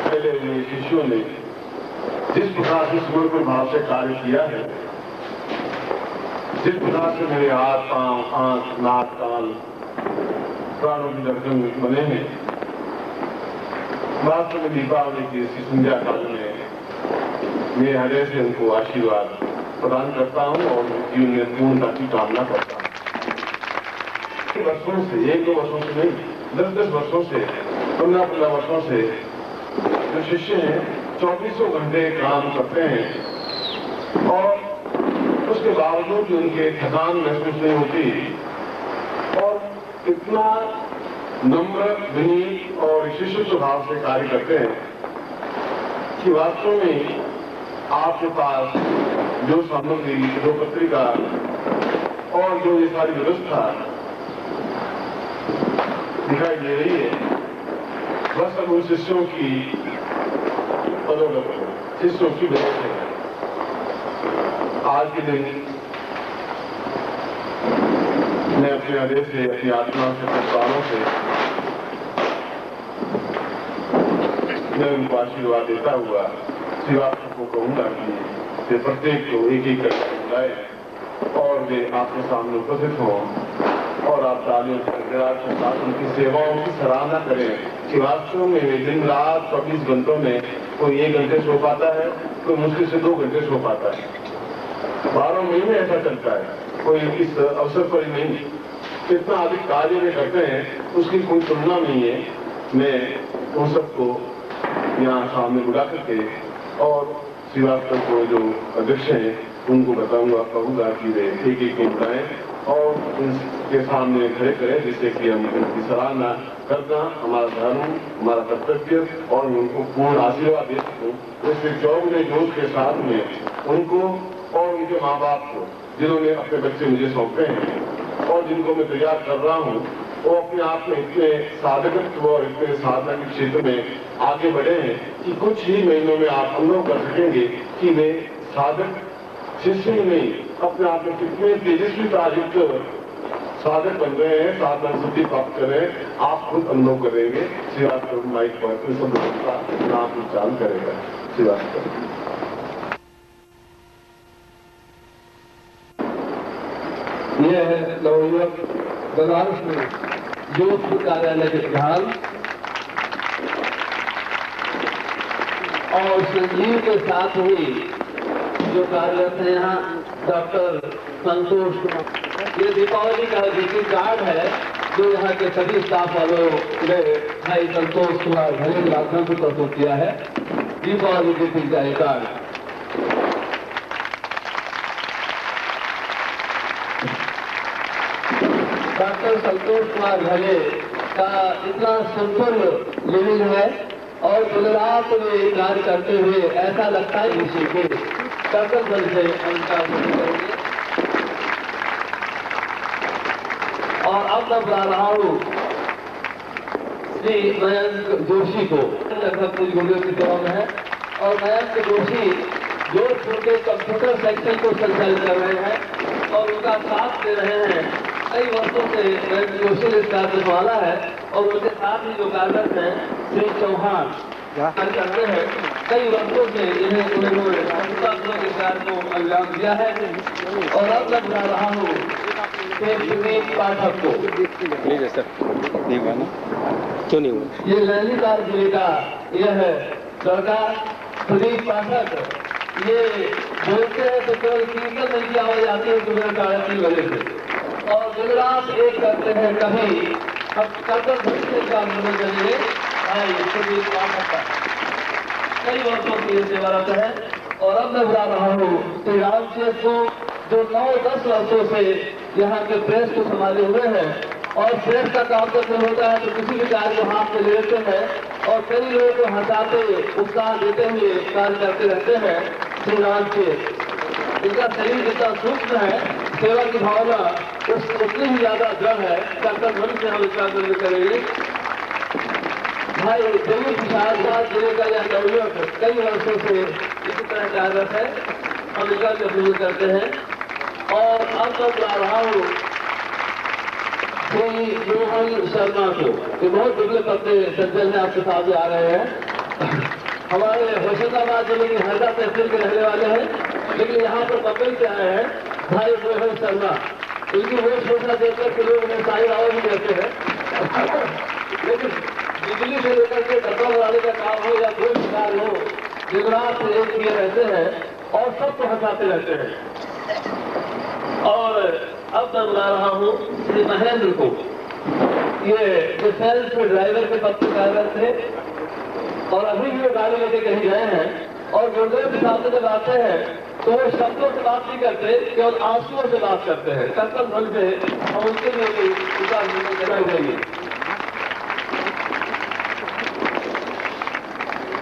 फैले हुए शिष्यों ने जिस प्रकार से समर्पण भाव से कार्य किया है, जिस प्रकार से मेरे हाथ, पांव, आंख, नाक, कान, प्राणों की दर्शन बने हैं, वास्तव में दीपावली की इसी संध्या काल में मैं हृदय से उनको आशीर्वाद प्रदान करता हूं और जीवन में पूर्णता की कामना करता हूं। वर्षों से, 1-2 वर्षों से नहीं, 10-10 वर्षों से, 15-15 वर्षों से जो शिष्य हैं 24 घंटे काम करते हैं और उसके बावजूद भी उनके थकान महसूस नहीं होती और इतना नम्र, विनीत और शिष्य स्वभाव से कार्य करते हैं कि वास्तव में आपके पास जो सामग्री, जो पत्रिका और जो ये सारी व्यवस्था दिखाई दे रही है, वह सब उन शिष्यों की बदौलत है, शिष्यों की वजह से है। आज के दिन मैं अपने हृदय से, अपनी आत्मा से, संस्कारों से मैं उनको आशीर्वाद देता हुआ श्रीवास्तव को कहूंगा कि वे प्रत्येक को एक-एक करके बुलाए और वे आपके सामने उपस्थित हों और आप तालियों से साथ उनकी सेवाओं की सराहना करें कि वास्तव में वे दिन रात 24 घंटों में कोई 1 घंटे सो पाता है, कोई मुश्किल से 2 घंटे सो पाता है, 12 महीने ऐसा चलता है, कोई इस अवसर पर ही नहीं, कितना अधिक कार्य वे करते हैं उसकी कोई तुलना नहीं है। मैं उन सबको यहाँ सामने बुला करके और श्रीवास्तव को जो अध्यक्ष हैं उनको बताऊंगा, कहूंगा कि वे एक-एक को बुलाएं और उनके सामने खड़े करें, जिससे कि हम उनकी सराहना करना हमारा धर्म, हमारा कर्तव्य और उनको पूर्ण आशीर्वाद दे सकूं। इससे चौगुने जोश के साथ में उनको और उनके माँ बाप को, जिन्होंने अपने बच्चे मुझे सौंपे हैं और जिनको मैं तैयार कर रहा हूँ, वो अपने आप में इतने साधकत्व और इतने साधना के क्षेत्र में आगे बढ़े हैं कि कुछ ही महीनों में आप अनुभव कर सकेंगे कि वे साधक शिष्य ही नहीं, अपने आप में कितने तेजस्वी युक्त साधक बन रहे हैं, साधना सिद्धि प्राप्त कर रहे हैं, आप खुद अनुभव करेंगे। श्रीवास्तव माइक पर सब का नाम उच्चारण करेगा। श्रीवास्तव यह है नवयुवक बनारस में जोधपुर कार्यालय के प्रधान और संजीव के साथ हुई जो कार्यरत है यहाँ डॉक्टर संतोष कुमार। ये दीपावली का ग्रीटिंग कार्ड है जो यहाँ के सभी स्टाफ वालों ने भाई संतोष कुमार घरे के माध्यम से प्रस्तुत किया है। दीपावली ग्रीटिंग का ये कार्ड डॉक्टर संतोष कुमार घले का इतना संपूर्ण लिविंग है और दिन रात में कार्य करते हुए ऐसा लगता है किसी को कर्तव्य बल से उनका करेंगे। और अब मैं बुला रहा हूँ श्री मयंक जोशी को, लगभग कुछ गुरुओं की सेवा में है और मयंक जोशी जोधपुर के कंप्यूटर सेक्शन को संचालित कर रहे हैं और उनका साथ दे रहे हैं। कई वर्षों से मयंक जोशी ने इसका संभाला है और उनके साथ ही जो कार्यरत हैं श्री चौहान करते हैं। कई वर्षों से इन्हें उन्होंने के कार्य को अंजाम दिया है और अब मैं बुला रहा हूँ सुदीप पाठक को। नहीं हुआ ना, क्यों नहीं हुआ? ये नैनीताल जिले का यह है लड़का सुदीप पाठक। ये बोलते हैं तो केवल कीर्तन नहीं की आवाज आती है सुबह 3:30 बजे से और दिन रात एक करते हैं। कभी अब कर्तव्य भक्ति का निर्णय करेंगे सुदीप पाठक का कई वर्षों की सेवारत है। और अब मैं बुला रहा हूँ श्री रामचेत को, जो 9-10 वर्षों से यहाँ के प्रेस को संभाले हुए हैं और प्रेस का काम करते होता है तो किसी भी कार्य को हाथ में ले लेते हैं और कई लोगों को हंसाते उत्साह देते हुए कार्य करते रहते हैं। श्री रामचेत इनका शरीर जितना सूक्ष्म है, सेवा की भावना उतनी ही ज्यादा दृढ़ है। कर्तव्य मन से हम इसका निर्णय करेंगे। भाई देवी प्रसाद जिले का यह नवयुवक कई वर्षों से इसी तरह कार्यरत है। हम इसका अभिनंदन करते हैं। और अब मैं बुला रहा हूँ श्री मोहन शर्मा को। ये बहुत दुबले पत्ते सज्जन में आपके सामने आ रहे हैं। हमारे होशंगाबाद जिले की हरदा तहसील के रहने वाले हैं, लेकिन यहाँ पर बम्बई से आए हैं भाई मोहन शर्मा। इनकी वेशभूषा देखकर के लोग उन्हें साई राव भी कहते हैं। लेकिन बिजली से लेकर के डब्बा बनाने का काम हो या कोई भी कार्य हो, दिन रात एक किए रहते हैं और सबको हंसाते रहते हैं। और अब मैं बुला रहा हूँ श्री महेंद्र को। ये डिफेंस में ड्राइवर के पद पर कार्यरत थे और अभी भी वो गाड़ी लेके कहीं गए हैं और गुरुदेव के सामने जब आते हैं तो वो शब्दों से बात नहीं करते, केवल आंसुओं से बात करते हैं। कर्तव्य मन से और उनके लिए भी उनका निर्णय देना चाहिए।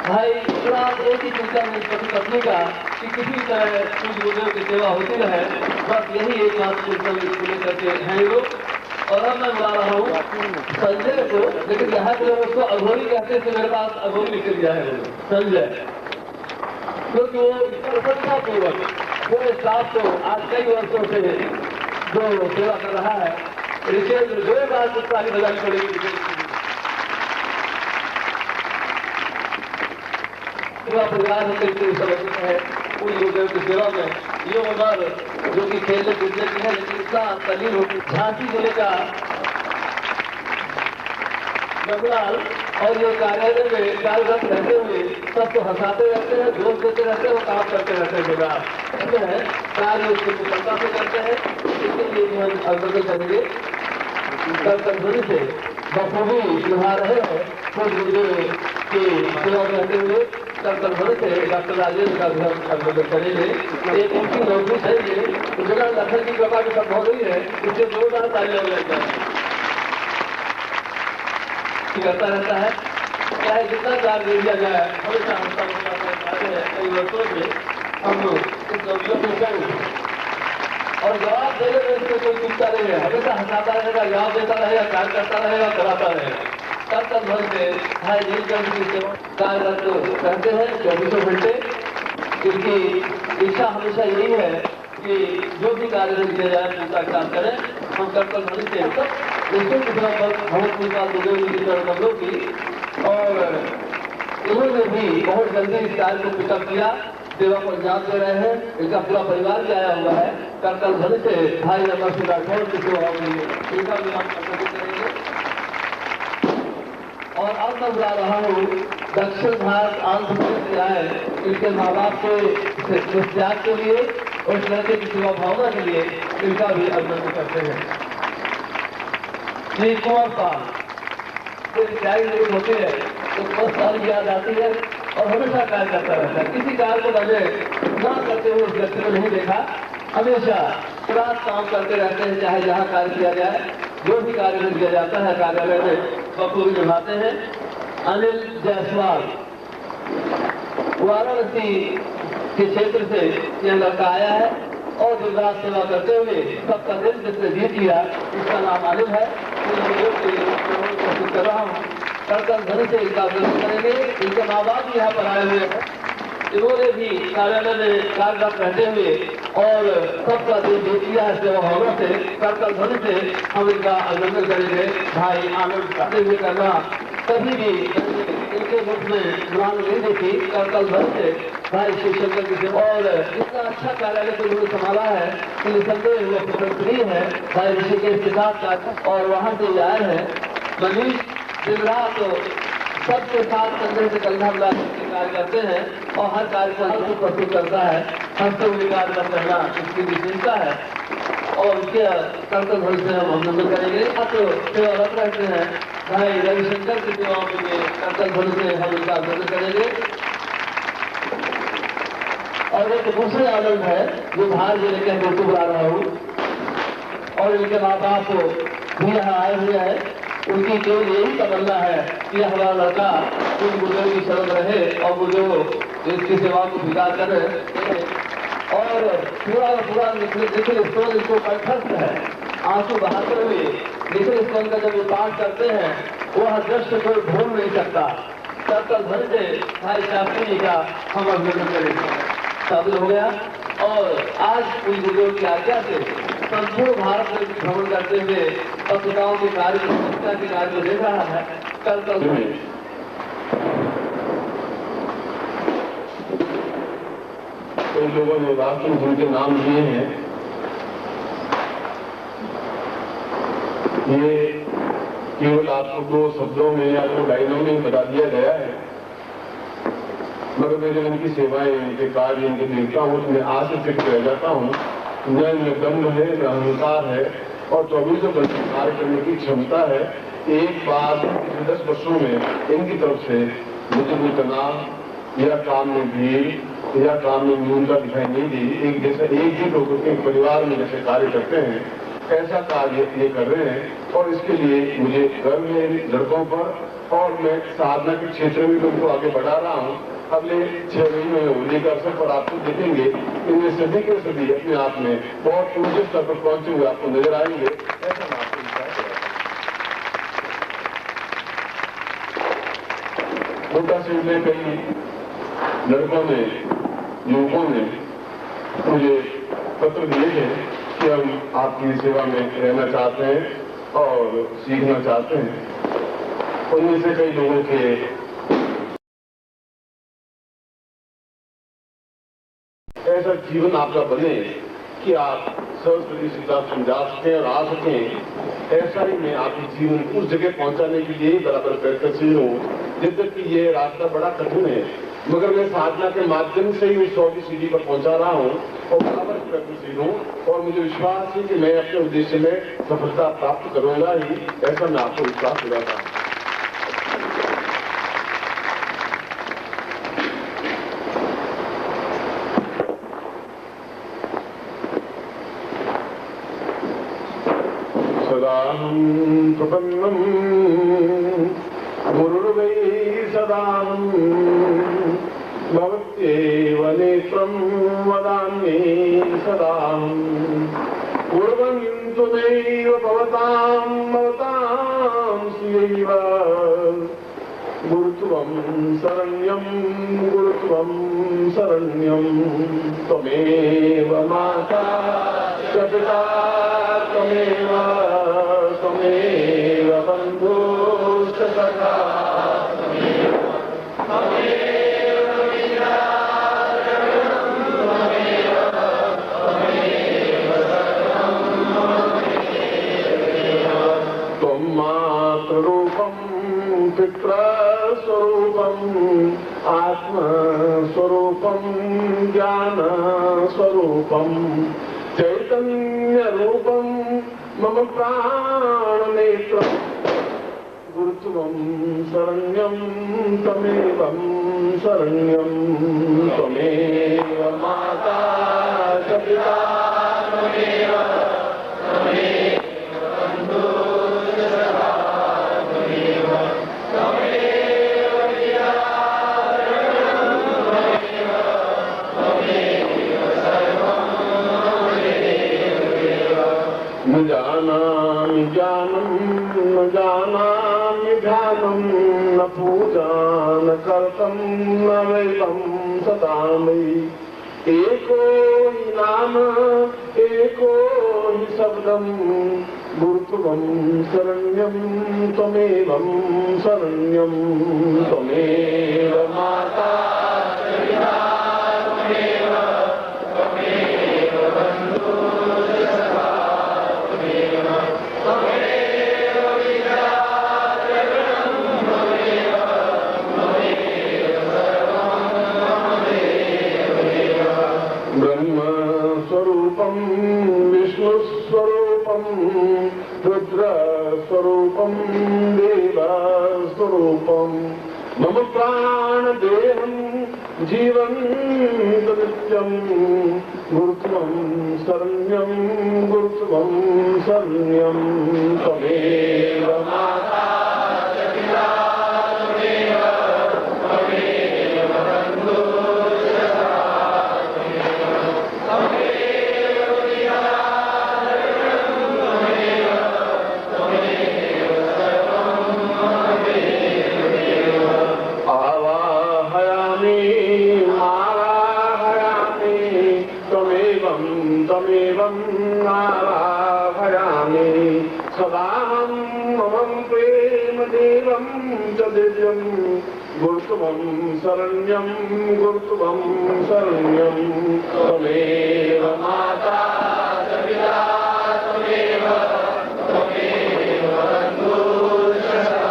भाई थोड़ा एक ही चिंता नहीं पति पत्नी का कि किसी तरह कुछ गुरुदेव की सेवा होती रहे, बस यही एक बात चिंता में करके हैं लोग। और अब मैं बुला रहा हूँ संजय को, लेकिन यहाँ के लोग उसको अघोरी कहते थे, मेरे पास अघोरी लिख दिया है संजय, क्योंकि वो प्रसन्नतापूर्वक पूरे स्टाफ को आज कई वर्षों से जो सेवा कर रहा है। ऋषेंद्र दो बार पुरस्कार बजानी पड़ेगी। परिवार समर्पित है उन गुरुदेव की सेवा में। ये उम्र जो कि खेलने कूदने की है, लेकिन इतना तलीन होती। झांसी जिले का बंगलाल और ये कार्यालय में कार्यरत रहते हुए सबको हंसाते रहते हैं, जोश देते रहते हैं और काम करते रहते हैं। बंगाल कार्य उसकी कुशलता से करते हैं, इसके लिए हम अवगत करेंगे। कर्तव्य से बखूबी निभा रहे हैं खुद गुरुदेव की सेवा में रहते हुए। कर्तव्य से डॉक्टर राजेंद्र का भी हम अवगत करेंगे। एक उनकी नौकरी चाहिए तो बिना लखन की कृपा की संभव नहीं है, इससे जोरदार तालियां लगता है करता रहता है। चाहे जितना कार्य दे दिया जाए, हमेशा कई वर्षों से हम इस नौकरियों को करें और जवाब देने में इसको कोई चिंता नहीं है। हमेशा हंसाता रहेगा, जवाब देता रहेगा, कार्य करता रहेगा, कराता रहेगा। कर्तव्य मन से भाई नीलकंठ की सेवा कार्यरत रहते हैं 24 घंटे। इनकी इच्छा हमेशा यही है कि जो भी कार्य किया जाए पूरा काम करें। हम कर्तव्य मन से निश्चित बहुत कृपा गुरुदेव जी की कमलों की, और उन्होंने भी बहुत जल्दी इस कार्य को पिकअप किया, सेवा को अंजाम दे रहे हैं। इनका पूरा परिवार भी आया हुआ है। कर्तव्य मन से भाई नंबर से राठौर की सेवा होगी, इनका भी हम करेंगे। और अब मैं बुला रहा हूँ दक्षिण भारत आंध्र प्रदेश से आए इनके माँ बाप के त्याग के लिए और इस लड़के की सेवा भावना के लिए इनका भी अभिनंदन करते हैं। श्री कुंवर पाल त्यागी लोग होते हैं तो बहुत सारी याद आती है और हमेशा कार्य करता रहता है। किसी कार्य को मैंने ना करते हुए उस व्यक्ति को नहीं देखा, हमेशा रात काम करते रहते हैं। चाहे जहाँ कार्य किया जाए, जो भी कार्य किया जाता है कार्यालय में बखूबी निभाते हैं। अनिल जायसवाल वाराणसी के क्षेत्र से यह लड़का आया है और दिन रात सेवा करते हुए सबका दिल जिसने जीत लिया, इसका नाम अनिल है। कोशिश कर रहा हूँ कर्तव्य धन से इनका अभिनंदन करेंगे। इनके माँ बाप भी यहाँ पर आए हुए हैं, इन्होंने भी कार्यालय में कार्यरत रहते हुए और सबका दिल जीत लिया है सेवा भावना से। कर्तव्य धन से हम इनका अभिनंदन करेंगे। भाई आनंद करते हुए करना कभी भी इनके मुख में जुबान नहीं देखी। कल भर से भाई श्री शंकर की सेवा और इतना अच्छा कार्यालय को उन्होंने संभाला है कि निसंदेह हुए प्रशंसनीय है। भाई ऋषिकेश के साथ और वहाँ से आए हैं मनीष, दिन रात सबके साथ कंधे से कंधा मिला के कार्य करते हैं और हर कार्य को प्रस्तुत करता है। हंसते हुए कार्य का करना इसकी विशेषता है और उसके कर्तव्य भविष्य से हम अभिनंदन करेंगे। आप सेवारत रहते हैं भाई रविशंकर की सेवाओं के कर्तव्य भविष्य से हम उनका अभिनंदन करेंगे। और एक दूसरे आनंद है जो बाहर जिले के बिल्कुल बुला रहा हूँ और इनके माँ बाप भी यहाँ आए हुए हैं। उनकी केवल यही तमन्ना है कि हमारा लड़का उन गुरुओं की शरण रहे और गुरुओं इसकी सेवा को स्वीकार करें और पूरा निखिल स्टोन इनको कंठस्थ है। आंसू बहाते हुए निखिल स्टोन का जब ये पाठ करते हैं वह दृश्य कोई भूल नहीं सकता। तब भर से भाई शास्त्री जी का हम अभिनंदन करेंगे। शामिल हो गया और आज उन गुरुओं की आज्ञा से संपूर्ण भारत में भ्रमण करते हुए पत्रिकाओं के कार्य के कार्य को देख रहा है। कल कई लोगों ने वास्तव में जिनके नाम लिए हैं ये केवल आपको 2 शब्दों में या 2 लाइनों में बता दिया गया है, मगर मैं जब इनकी सेवाएं, इनके कार्य, इनके देखता हूँ तो मैं आश्चर्यचकित रह जाता हूँ। न इनमें दम्भ है, न अहंकार है और 24 घंटे कार्य करने की क्षमता है। एक बार 10 वर्षों में इनकी तरफ से मुझे कोई तनाव या काम में भीड़ या काम में न्यूनता दिखाई नहीं दी। एक जैसे एक ही लोगों के परिवार में जैसे कार्य करते हैं ऐसा कार्य ये कर रहे हैं और इसके लिए मुझे गर्व है लड़कों पर और मैं साधना के क्षेत्र में लोगों को आगे बढ़ा रहा हूँ। अगले 6 महीने में होली के अवसर पर आपको देखेंगे इनमें सभी के सभी अपने आप में बहुत ऊंचे स्तर पर पहुंचे हुए आपको नजर आएंगे। ऐसा मैं आपको विश्वास है। कोटा से में कई लड़कों ने, युवकों ने मुझे पत्र दिए थे कि हम आपकी सेवा में रहना चाहते हैं और सीखना चाहते हैं। उनमें से कई लोगों के ऐसा जीवन आपका बने कि आप सरस्वती सीता समझा सकें और आ सकें। ऐसा ही मैं आपके जीवन उस जगह पहुंचाने के लिए बराबर प्रयत्नशील हूँ। जब तक कि ये रास्ता बड़ा कठिन है मगर मैं साधना के माध्यम से ही 100 की सीढ़ी पर पहुंचा रहा हूँ और बराबर प्रयत्नशील हूँ और मुझे विश्वास है कि मैं अपने उद्देश्य में सफलता प्राप्त करूंगा ही। ऐसा मैं आपको विश्वास दिलाता हूँ। सदाहं प्रपन्नं गुरुर्वै सदाहं भवत्येव नेत्रं वदामि सदाहं कुर्वन्तु नैव भवतां स्यैव गुरुत्वं शरण्यं त्वमेव माता च पिता त्वमेव बन्धुश्च सखा त्वं मातृरूपं पितृस्वरूपं आत्मस्वरूपं ज्ञानस्वरूपं चैतन्यरूपं मम प्राणनेत्रं गुरुत्वं शरण्यं त्वमेवं शरण्यं त्वमेव माता च पिता त्वमेव न जानामि ज्ञानं न जानामि ध्यानं न पूजा न कर्तं न वैलं सदा मयि एको हि नाम एको हि शब्दं गुरुत्वं शरण्यं त्वमेवं शरण्यं त्वमेव माता पिता त्वमेव बन्धु सखा त्वमेव ब्रह्मस्वरूपं विष्णुस्वरूपं रुद्रस्वरूपं देवस्वरूपं मम प्राणदेहं जीवन्तनित्यं गुरुत्वं शरण्यं गुरुत्वं शरण्यं त्वमेव माता पिता त्वमेव बन्धु तमेवं आवाहयामि सदाहं मम प्रेम देवं च दिव्यं गुरुत्वं शरण्यं गुरुत्वं शरण्यं त्वमेव माता पिता त्वमेव बन्धु सखा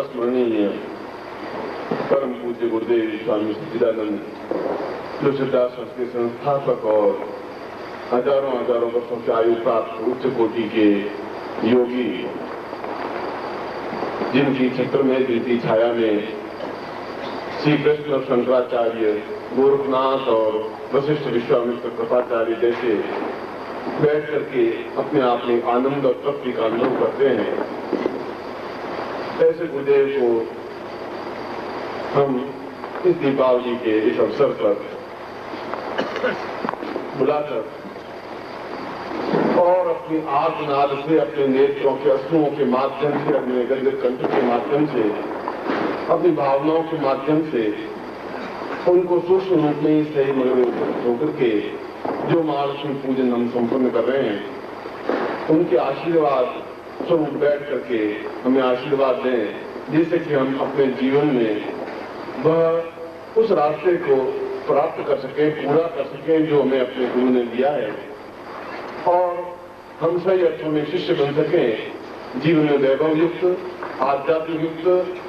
स्मरणीय परम पूज्य गुरुदेव स्वामी सच्चिदानंद जो सिद्धार्थ संस्कृत संस्थापक और हजारों वर्षों से आयु प्राप्त उच्च कोटि के योगी, जिनकी छत्रमय कीर्ति छाया में श्री कृष्ण शंकराचार्य, गोरखनाथ और वशिष्ठ विश्वामित्र कृपाचार्य जैसे बैठ करके अपने आप में आनंद और तृप्ति का अनुभव करते हैं, ऐसे गुरुदेव को हम इस दीपावली के इस अवसर पर बुलाकर और अपनी आर्तनाद से, अपने नेत्रों के अश्रुओं के माध्यम से, अपने गंदे कंठ के माध्यम से, अपनी भावनाओं के माध्यम से उनको सूक्ष्म रूप में सही मन में होकर के जो महालक्ष्मी पूजन हम संपन्न कर रहे हैं, उनके आशीर्वाद स्वरूप बैठ करके हमें आशीर्वाद दें, जिससे कि हम अपने जीवन में वह उस रास्ते को प्राप्त कर सकें, पूरा कर सकें जो हमें अपने गुरु ने दिया है, और हम सही अर्थों में शिष्य बन सकें, जीवन में वैभव युक्त, आध्यात्मिक युक्त,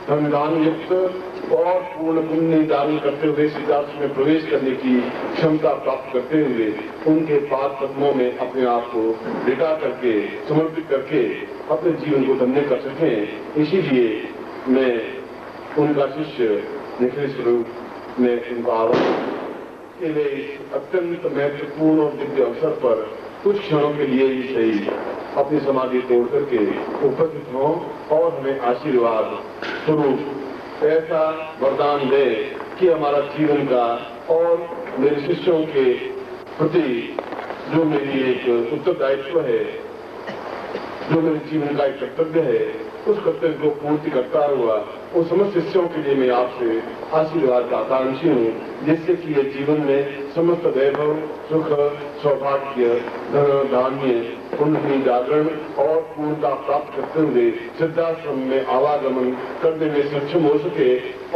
धनदान युक्त और पूर्ण पुण्य दान करते हुए सिद्धार्थ में प्रवेश करने की क्षमता प्राप्त करते हुए उनके पाद पद्मों में अपने आप को लिटा करके, समर्पित करके अपने जीवन को धन्य कर सकें। इसीलिए मैं उनका शिष्य निखिल स्वरूप में उनका आह्वान के लिए अत्यंत महत्वपूर्ण और दिव्य अवसर पर कुछ क्षणों के लिए ही सही अपनी समाधि तोड़ करके उपस्थित हों और हमें आशीर्वाद स्वरूप ऐसा वरदान दे कि हमारा जीवन का और मेरे शिष्यों के प्रति जो मेरी एक उत्तरदायित्व है, जो मेरे जीवन का एक कर्तव्य है, उस कर्तव्य को पूर्ति करता हुआ उन समस्त शिष्यों के लिए मैं आपसे आशीर्वाद का आकांक्षी हूँ, जिससे कि ये जीवन में समस्त वैभव, सुख, सौभाग्य, धन, धान्य, पुण्य, जागरण और पूर्णता प्राप्त करते हुए सिद्धाश्रम में आवागमन करने में सक्षम हो सके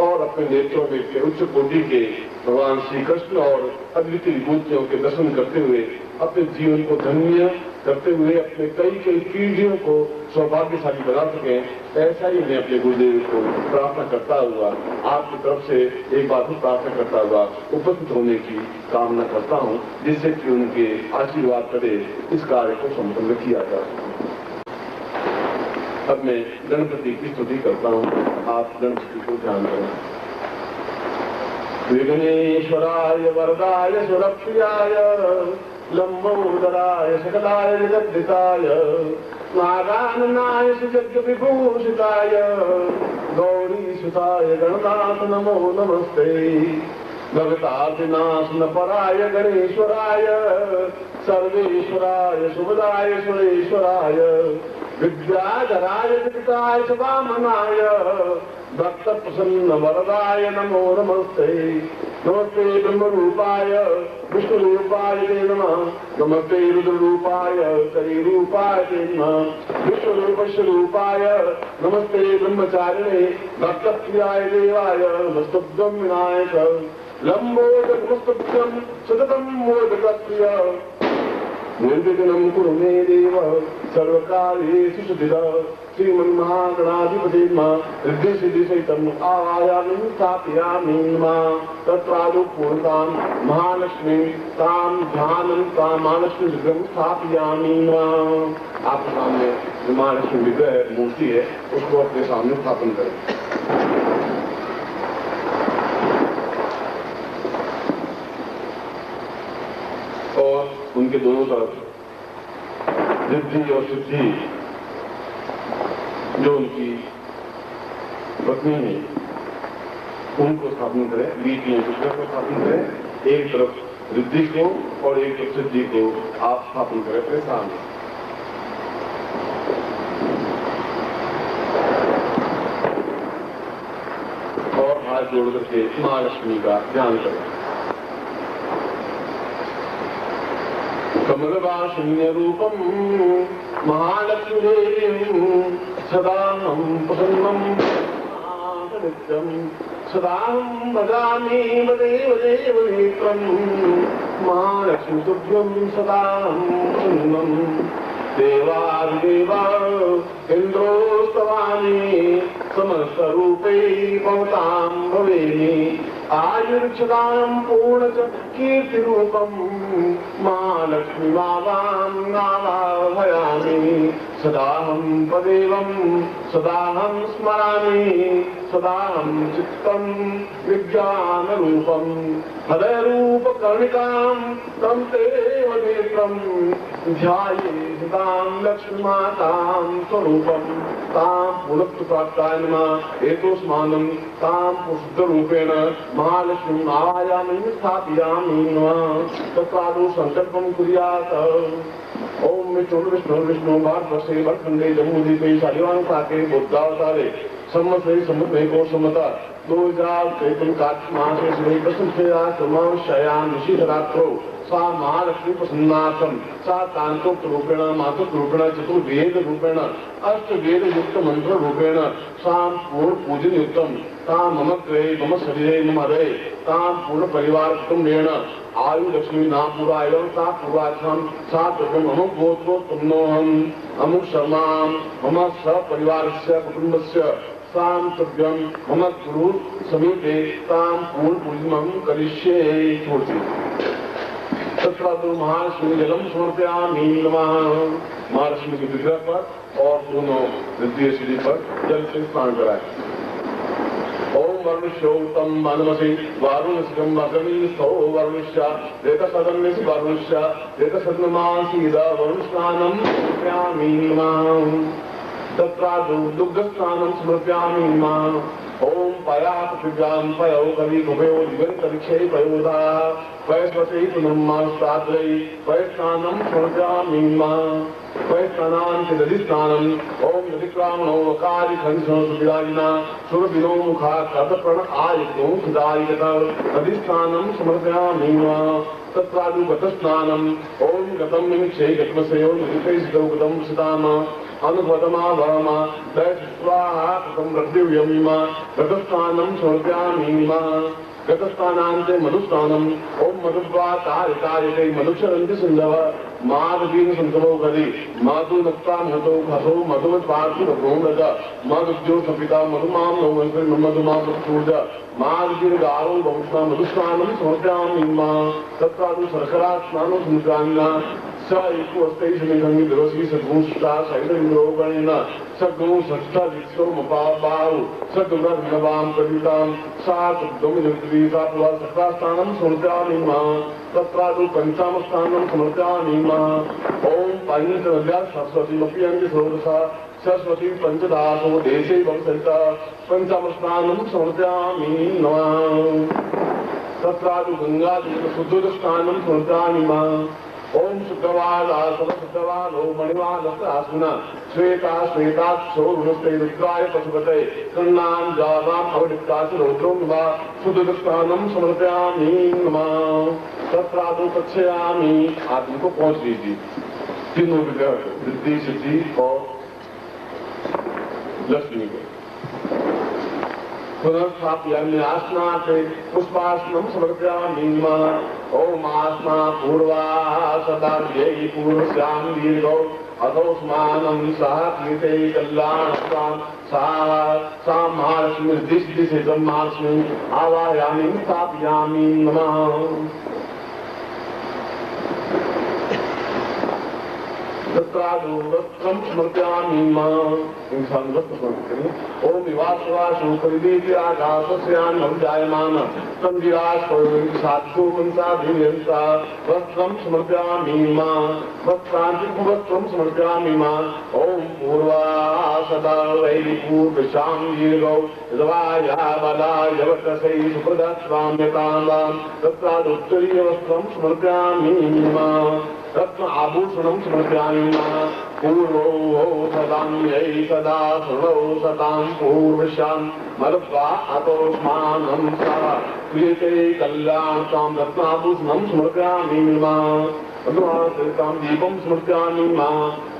और अपने नेत्रों में उच्च कोटि के भगवान श्री कृष्ण और अद्वितीय विभूतियों के दर्शन करते हुए अपने जीवन को धन्य करते हुए अपने कई पीढ़ियों को सौभाग्यशाली बना सकें, ऐसा ही मैं अपने गुरुदेव को प्रार्थना करता हुआ आपकी तरफ से एक बार फिर प्रार्थना करता हुआ उपस्थित होने की कामना करता हूँ, जिससे कि उनके आशीर्वाद करे इस कार्य को संपन्न किया जा सके। अब मैं गणपति की स्तुति करता हूँ, आप गणपति को ध्यान करें। विघ्नेश्वराय वरदाय सुरप्रियाय लंबोदराय सकलाय जगद्धिताय नागाननाय सुजग विभूषिताय गौरी सुताय गणनाथ नमो नमस्ते। भगतादिनाशन पराय गणेश्वराय सर्वेश्वराय सुभदाय सुरेश्वराय विद्याधराय विदिताय च वामनाय भक्त प्रसन्न वरदाय नमो नमस्ते। नमस्ते ब्रह्मरूपाय विष्णुरूपाय ते नमः। नमस्ते रुद्ररूपाय कलिरूपाय ते नमः। विश्वरूपस्य रूपाय नमस्ते ब्रह्मचारिणे भक्तप्रियाय देवाय नमस्तुभ्यं विनायक। लंबोदरमस्तुभ्यं सततं मोदकप्रिय निर्विघ्नं कुरु मे देव सर्वकार्येषु सुखिदा। श्रीमन्महागणाधिपति रिद्धि सिद्धि सहितम् आवाहयामि स्थापयामि तत्रादुपूर्वकां महालक्ष्मी तां ध्यानं तां महालक्ष्मी विग्रहं स्थापयामि। आपके सामने जो महालक्ष्मी विग्रह मूर्ति है उसको अपने सामने स्थापन करें। और उनके दोनों तरफ रिद्धि और सिद्धि जो उनकी पत्नी है उनको स्थापन करें, बीच में दूसरे को स्थापन करें। एक तरफ रिद्धि को और एक तरफ सिद्धि को आप स्थापन करें अपने सामने। और हाथ जोड़ करके महालक्ष्मी का ध्यान करें। कमलवासिन्य रूपम महालक्ष्मी देवीं सदाहं प्रसन्नं नित्यं सदाहं भजामि वदेव देव नेत्रं। महालक्ष्मी तुभ्यं सदाहं प्रसन्नं देवादिदेवा इन्द्रोस्तवामि समस्तरूपै भवतां भवेमि। आयुर्क्षदां पूर्ण कीर्तिरूपं महालक्ष्मी मावां नावाहयामि। सदाहं पदेवं सदाहं स्मरामि सदाहं चित्तं विज्ञानरूपं हृदयरूपकर्णिकां तं तेव नेत्रं ध्यायेतां लक्ष्मीमातां स्वरूपं तां पुनःप्राप्ताय नमः। एतोस्मानं तां पुरुषरूपेण महालक्ष्मीं आवाहयामि स्थापयामि। तत्रादौ संकल्पं कुर्यात्। ओम विष्णु भारतवर्षे भरतखंडे जम्मूद्वीपे शालिवाहन प्राके बुद्धावतारे संवत्सरे संवत्सरे को संवता 2003 कार्तिक मासे सुबह दशम ऋषिरात्रो सा महालक्ष्मी प्रसन्नार्थम सा तांत्रोक्त रूपेण मातृक रूपेण चतुर्वेद रूपेण अष्टवेद युक्त मंत्र रूपेण सा पूर्ण पूजन युक्तम ता मम क्रय मम शरीरे मम हृदये तां पूर्ण परिवार कुटुंबेण आयु लक्ष्मी नाम पुराय ता पूर्वार्थम सा मम गोत्रोत्तमोहम अमुक शर्मां मम सपरिवारस्य कुटुंबस्य सां तुभ्यं मम गुरु समीपे तां पूर्ण पूजनं करिष्ये। तत्रादौ महालक्ष्मी जलम समर्पयामि नमः। महालक्ष्मी के विग्रह पर और दोनों रिद्धि सिद्धि पर जल से स्नान कराएं। ओम वरुणस्योतम मानमसि वारुणस्यं वागमीस्थो वरुणस्य एकसदन्यसि वरुणस्य एकसदनमासीद वरुणस्नानं समर्पयामि नमः। तत्रादौ दुग्धस्नानं समर्पयामि नमः। ओम पया पृथिव्यां पयो कवि कुभयो दिगंतरिक्षे पयोधा वैश्वते पुनर्मास्तात्रै वैस्नानं समर्पयामि नमः। वैस्नानान्ते दधिस्नानं ओम नदिक्रामणो वकारि खंसो सुविदायिना सुरभिनो मुखा कर्तप्रण आयतो सुदायित दधिस्नानं समर्पयामि नमः। तत्रादौ गतस्नानं ओम गतं निमिक्षे गतमसयो निमिषैस्तौ गतं सिताम अनुपदमा भवमा दैस्वाहा कृतं रद्दिव्यं गतस्नानं समर्पयामि नमः। गतस्नानान्ते मधुस्नानं ओम मधुद्वा तारितारिते मधुचरन्ति सिन्धव माधवीन संतमो गदि माधु नक्ता मधु घसो मधुमत पार्थि भगोंगज मधुज्यो सपिता मधुमां नवंसे मधुमा मधुसूर्ज माधवीन गारो बहुष्णा मधुस्नानं समर्पयामि नमः। तत्रादौ शर्करा स्नानं समर्पयामि स एको अस्तैषनिगंगि दिवसी सगुंष्टा सैदन्द्रोगणेन सगुं सष्टा जित्सो मपाबाहु सगुणर्नवां प्रदीतां सा तुग्धमिदुक्ती सा पुरा सष्टास्थानं समर्पयामि नमः। तत्रादौ पञ्चामस्थानं समर्पयामि नमः। ओम पञ्चनद्या सरस्वतीमपि अन्ति षोडशा सरस्वती पञ्चदासो देशे वंसन्त पञ्चामस्थानं समर्पयामि नमः। तत्रादौ गङ्गातीर्थशुद्धोदस्नानं समर्पयामि नमः। ओम शुक्रवार शुक्रवारो मणिवादस्त्रास्मिना श्वेता श्वेताक्षो रुणस्ते रुद्राय पशुपते कर्णां जावाम् अवनिकाश रौद्रं वा सुदुष्टानं समर्पयामि नमः। तत्रादौ पश्यामि। आप इनको पहुंच लीजिए तीनों विग्रह वृद्धि सिद्धि और लक्ष्मी को पुनर्स्थाप्यामि आसनाते पुष्पासनं समर्पयामि नमः। ओम आसना पूर्वा सदा यै पूर्वस्यां दीर्घौ अधोस्मानं सह कृते कल्याणस्तां सा महालक्ष्मी दिशि ब्रह्मास्मि आवाहयामि स्थापयामि नमः। वस्त्रं समर्पयामि इंसान वस्त्र समर्पयामि। ओम विवासवासु परिदीप्य आकाशस्यान्नं जायमान तन्विराजो मनसाधियन्ता वस्त्रं समर्पयामि वस्त्रं समर्पयामि। ओम पूर्वा सदा वै पूर्वशां दीर्घौ यद्वाया बलाय वटसै सुप्रदस्वाम्यतां तत्रादुत्तरीयवस्त्रं समर्पयामि। रत्न आभूषणं समर्पयामि। पूर्वो सदान्यै सदा शृणौ सतां पूर्वशां मलत्वा अतोस्मानं सा क्रियते कल्याणतां रत्नाभूषणं समर्पयामि। अग्निहोत्रं दीपं समर्पयामि।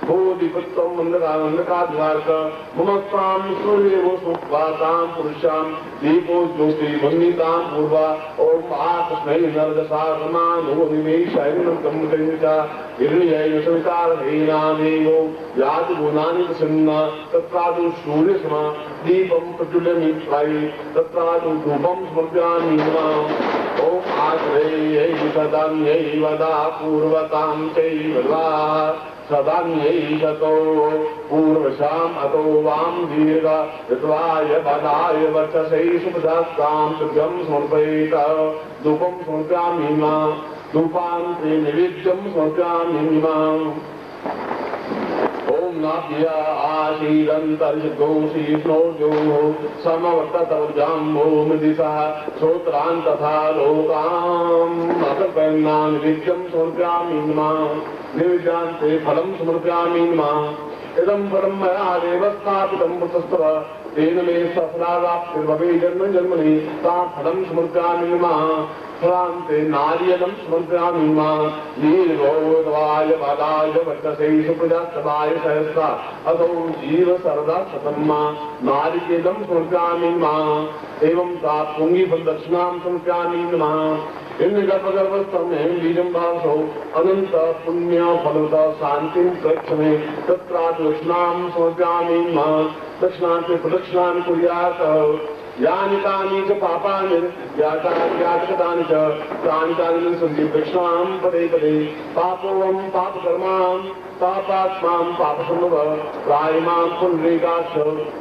बोधिपत्रं मन्दकाद्वारक मम त्वां सूर्येवो सुप्वातां पुरुषां दीपो ज्योति वन्दितां पूर्वा। ओम आकृष्णै नरदसारमानो निमेषैनं कम्मकैर्चा हिरण्यैः सवितारहेनानेवो याति गुणानि प्रसन्ना तत्रादौ सूर्यसमा दीपं प्रज्वलयमित्वायि तत्रादौ धूपं समर्पयामि। ओम आश्रयै सदान्यै वदा पूर्वतां चैव सदान्यै शतो पूर्वशाम् अतो वां दीर्घ ऋत्वाय बलाय वर्चसै सुप्रदस्तां तुभ्यं समर्पयेत धूपं समर्पयामि। धूपान्ते नैवेद्यं समर्पयामि। ओम नाभ्या आशीरन्तर्षिघोषीष्णोर्योः समवर्ततौजाम्बो मृदिशः श्रोत्रान् तथा लोकाम् अकल्पयन्नां निवेद्यं समर्पयामि। निवेद्यान्ते फलं समर्पयामि। इदं फलं मया देव स्थापितं वृतस्तव तेन मे सफलाप्तिर्भवे जन्म जन्मनि तां फलं समर्पयामि। फलान्ते नारियलं समर्पयामि। नीर्गोद्वाय बालाय वर्चसे सुप्रजास्तवाय सहस्रा असौ जीव सरदा शतं नारिकेलं समर्पयामि। एवं सा पुंगीफलदक्षिणां समर्पयामि। गर्भगर्भस्थं बीजं भासौ अनंत पुण्य फलदा शांतिं प्रक्षमे तत्रात् दक्षिणां समर्पयामि। दक्षिणान्ते प्रदक्षिणां कुर्यात् यानि तानि च पापानि यातकानि च तानि तानि सन्ति दक्षिणां पदे पदे पापोऽहं पापकर्मां पापात्मां पापसम्भव प्रायमां पुण्डरीकाक्ष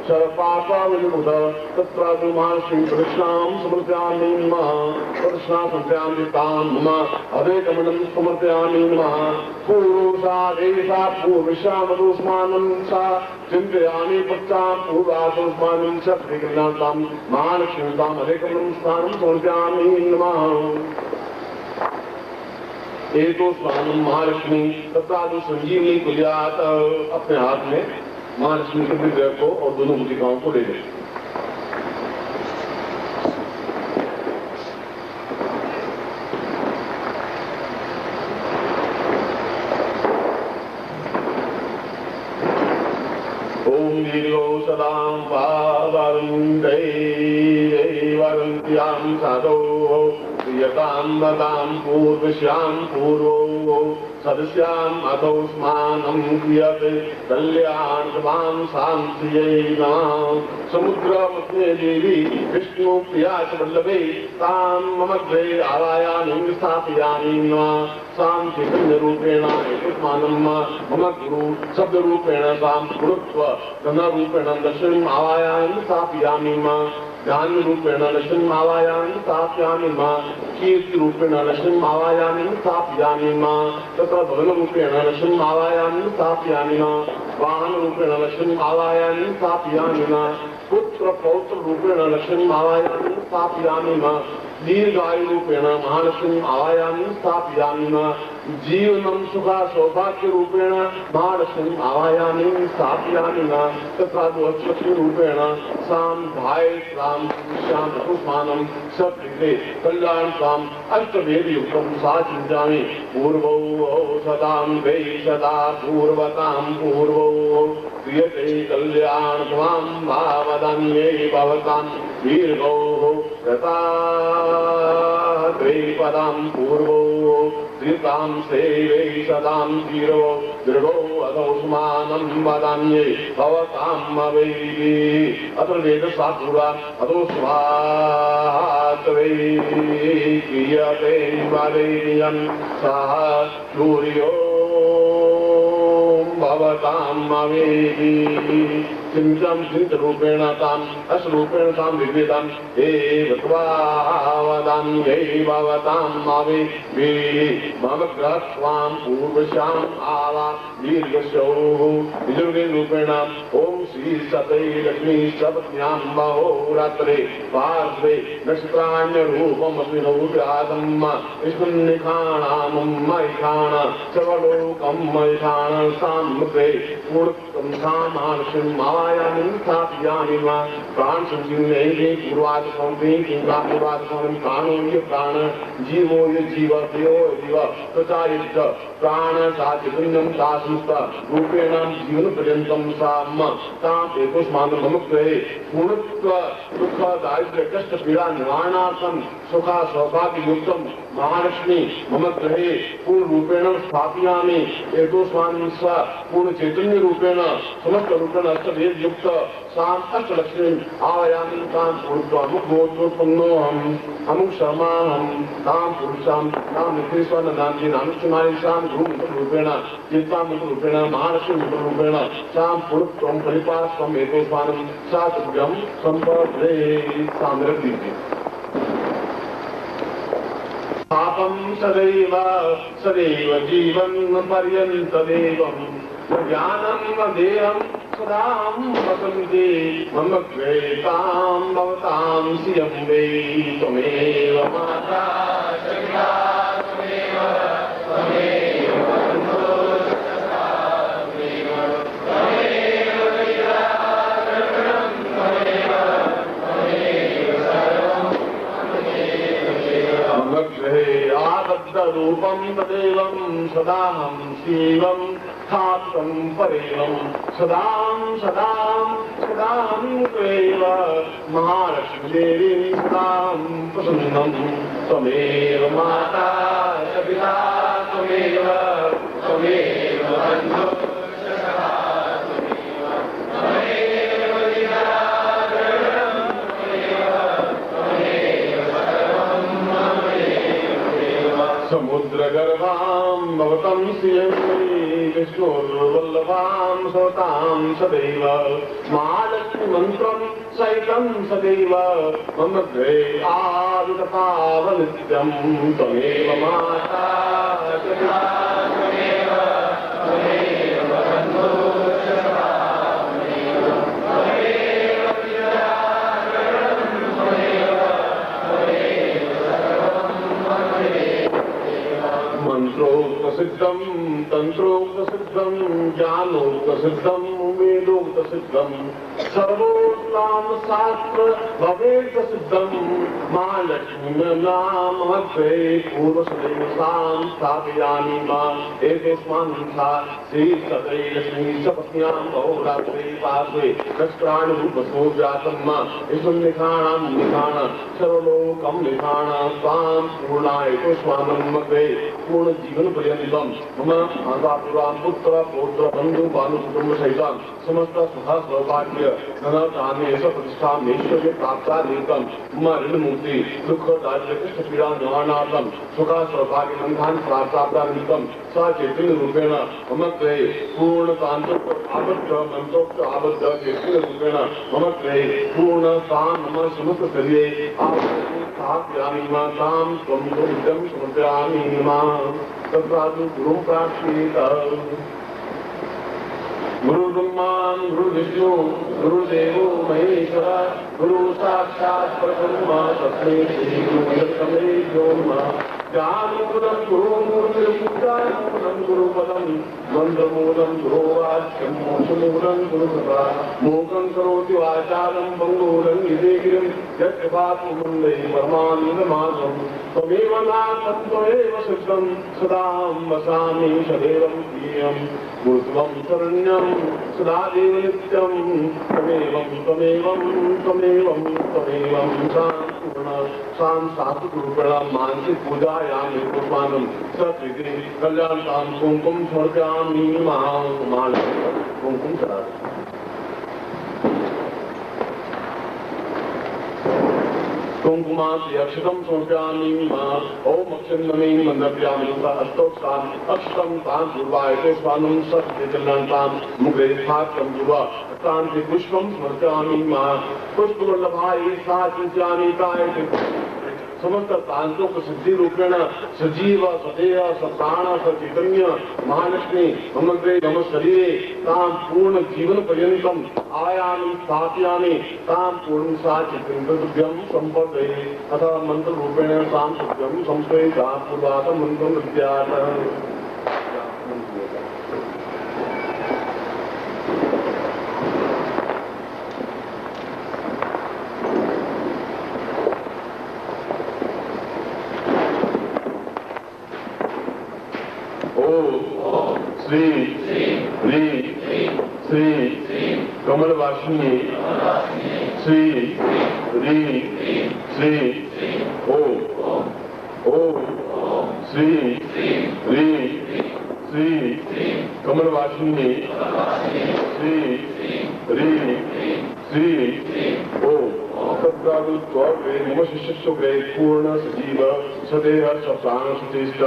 सर्वपापविमुक्त तत्रादौ महर्षिं प्रदक्षिणां समर्पयामि। प्रदक्षिणां समर्पयामि तां मम अवेकमनं समर्पयामि। पूर्वसा देशा पूर्वशामदोस्मानं सा चिन्तयामि पश्चां पूर्वादोस्मानं च प्रियकल्याणतां महालक्ष्मीतां अवेकमनं स्थानं समर्पयामि। एतो स्वामी महालक्ष्मी तत्रादु संजीवनी कुल्यात अपने हाथ में महालक्ष्मी के विग्रह को और दोनों मुद्रिकाओं को ले लें। ओम दीर्घो सदां वरुण्यै वरुण्यां साधो यतां वदां पूर्वश्यां पूर्वो सदस्याम् अधोस्मानं क्रियते कल्याणमां शान्त्यै नमः। समुद्रमध्ये देवी विष्णु प्रिया च वल्लभे तां मम गृहे आवायामि स्थापयामि। शान्तिकन्यरूपेण एतस्मानं मम गुरु शब्दरूपेण तां गुरुत्व धनरूपेण दर्शनम् आवायामि स्थापयामि। ध्यानरूपेण लक्ष्मीम् आवायामि स्थापयामि। कीर्तिरूपेण लक्ष्मीम् आवायामि स्थापयामि। तत्र भवनरूपेण लक्ष्मीम् आवायामि स्थापयामि। वाहनरूपेण लक्ष्मीम् आवायामि स्थापयामि। पुत्र पौत्र रूपेण लक्ष्मीम् आवायामि स्थापयामि। दीर्घायुरूपेण महालक्ष्मी आवायामि स्थापयामि जीवनं सुख सौभाग्य रूपेण महालक्ष्मी आवायामि स्थापयामि तथा लक्ष्मी रूपेण साम भाई राम श्याम पुष्पानं सप्रीते कल्याण साम अष्टभेद युक्तं सा चिंतामि पूर्वो सदां वै सदा पूर्वतां पूर्वो क्रियते कल्याण त्वां भावदान्ये भवतां दीर्घो रता द्वैपदां पूर्वो श्रीतां सेवै सदां धीरो दृढो अधोस्मानं वदान्ये भवतां अवैः अत्र वेदशास्त्रा अधो स्वात्वै क्रियते वदैर्यं सः सूर्यो भवतां अवैः चिंतम चिंत रूपेण ताम असरूपेण ताम विवेदम एव त्वावदान्ये भवतां मावे वे मम ग्रहस्वाम पूर्वशाम आवा दीर्घशौः यजुर्वेद रूपेण ओम श्री सतै लक्ष्मी सपत्न्यां महोरात्रे पार्श्वे नक्षत्राण्य रूपम् अस्मिन् उग्रादम् विष्णुनिखाणामं मैखाण सर्वलोकं मैखाण साम्मुखे मूर्तं सामानसं आवायामि स्थापयामि प्राण संजीवने पूर्वादि किंवा पूर्वादि प्राणो ये प्राण जीवो ये जीव देवो जीव तथा युक्त प्राण साचिन्यं तासुस्त रूपेण जीवन पर्यन्तं साम ताम् एकोस्मान् मम गृहे पूर्णत्व दुःख दारिद्र्य कष्ट पीड़ा निवारणार्थं सुख सौभाग्य युक्तं महालक्ष्मी मम गृहे पूर्ण रूपेण स्थापयामि एकोस्मान् स पूर्ण चैतन्य रूपेण समस्त रूपेण अष्टभेद युक्त साम अष्टलक्ष्मी आवायामि तां पूर्णत्वमुखोत्पन्नोऽहम् अमुक शर्माहम् तां पुरुषां तां नित्येश्वर नाम्नि नामश्चमानि सां रूपेण चित्तामृतरूपेण महालक्ष्मी रूपेण सां पूर्णत्वं परिपास्त्वम् एकोस्मानं सा तुभ्यं सम्पदे सामृद्धिः पापं सदैव सदैव जीवन पर्यन्तदेवम् ज्ञानं देहं सदां वसन्ते मम क्लेशां भवतां श्रियं वै त्वमेव माता पिता त्वमेव बन्धो सखा त्वमेव सर्वं मम गृहे आबद्धरूपं तदेवं सदाहं शिवं स्थाप्तं परेवं सदां सदां सदां त्वमेव महालक्ष्मीदेवीं सदां प्रसन्नं त्वमेव माता च पिता त्वमेव त्वमेव बन्धो सखा त्वमेव समुद्रगर्भां भवतं श्रियं विष्णुर्वल्लभां सतां सदैव महालक्ष्मीमन्त्रं सहितं सदैव मम गृहे आविर्भावनित्यं त्वमेव माता पिता त्वमेव बन्धो सखा मंत्रोक्तसिद्धं तंत्रोक्तसिद्धं ज्ञानोक्तसिद्धं वेदोक्तसिद्धं सर्वोत्तम शास्त्र भवेत्सिद्धं महालक्ष्मी नामग्रे पूर्वसदैव सां स्थापयामि एतस्मान् सा श्री सतै लक्ष्मी सपत्न्यां बहुरात्रे पार्श्वे नक्षत्राणरूपसो जातं विष्णुनिखाणां निखाण सर्वलोकं निखाण त्वां पूर्णाय पुष्पानं मग्रे पूर्ण जीवन पर्यन्तं मम मातापिता पुत्र पौत्र बंधु बालु कुटुंब सहितं समस्त सुख सौभाग्य धनधान्य प्रतिष्ठा ऐश्वर्य प्राप्तादिकं मम ऋणमुक्ति दुःख दारिद्र्य कष्ट पीड़ा निवारणार्थं सुख सौभाग्य धनधान प्राप्तादिकं सा चैतन्य रूपेण मम गृहे पूर्ण तांत्रिक आबद्ध मंत्रोक्त आबद्ध चैतन्य रूपेण मम गृहे पूर्ण तां मम समस्त शरीरे स्थापयामि तां त्वं गुरुं समर्पयामि तत्रादु गुरुं प्रार्थयेत गुरु ब्रह्मा गुरु विष्णु गुरुदेवो महेश्वरा गुरु साक्षात् परब्रह्म तस्मै श्री गुरुवे नमः। ज्ञानमूलं गुरुमूर्तिर्मूलं गुरुपदं मन्त्रमूलं गुरुवाक्यं मोक्षमूलं गुरुकृपा मोक्षं करोति वाचालं बङ्गूलं गिरिं यत्कृपात्मन्दे परमानन्दमासं त्वमेव नाथं त्वमेव शुद्धं सदां वसामि सदैवं प्रियं गुरुत्वं शरण्यं सदा देव नित्यं त्वमेवं त्वमेवं त्वमेवं त्वमेवं शांतिरूपेण मानसिक पूजायामि पुष्पाणं सत्विधि कल्याणकां कुंकुम समर्पयामि महां कुंकुम चढ़ामि। कुंकुमात् अक्षतं समर्पयामि ओम अक्षन्नमे मन्दर्पयामि अष्टोत्सान् अक्षतं तान् पूर्वायते स्वानं सत्विधि कल्याणकां मुखे स्थात्रं युवा कांति पुष्पं समर्पयामि पुष्पवल्लभाय सा चिंत्यामि ताय समस्त तांत्रों को सिद्धि रूपेण सजीव सदेह सप्राण सचैतन्य महालक्ष्मी ममग्रे नम शरीरे ताम पूर्ण जीवन पर्यंतम आयामि स्थापयामि ताम पूर्ण साचित्रं संपदये अतः मंत्र रूपेण ताम सत्यं संस्कृता पूर्वात मंत्र विद्यात श्री ह्री श्री कमलवासिनी श्री ह्री श्री ओ श्री ह्री श्री कमलवासिनी श्री ह्री श्री ओ नम शिष्य पूर्ण सजीव सदेह सप्ताह सुचेष्ट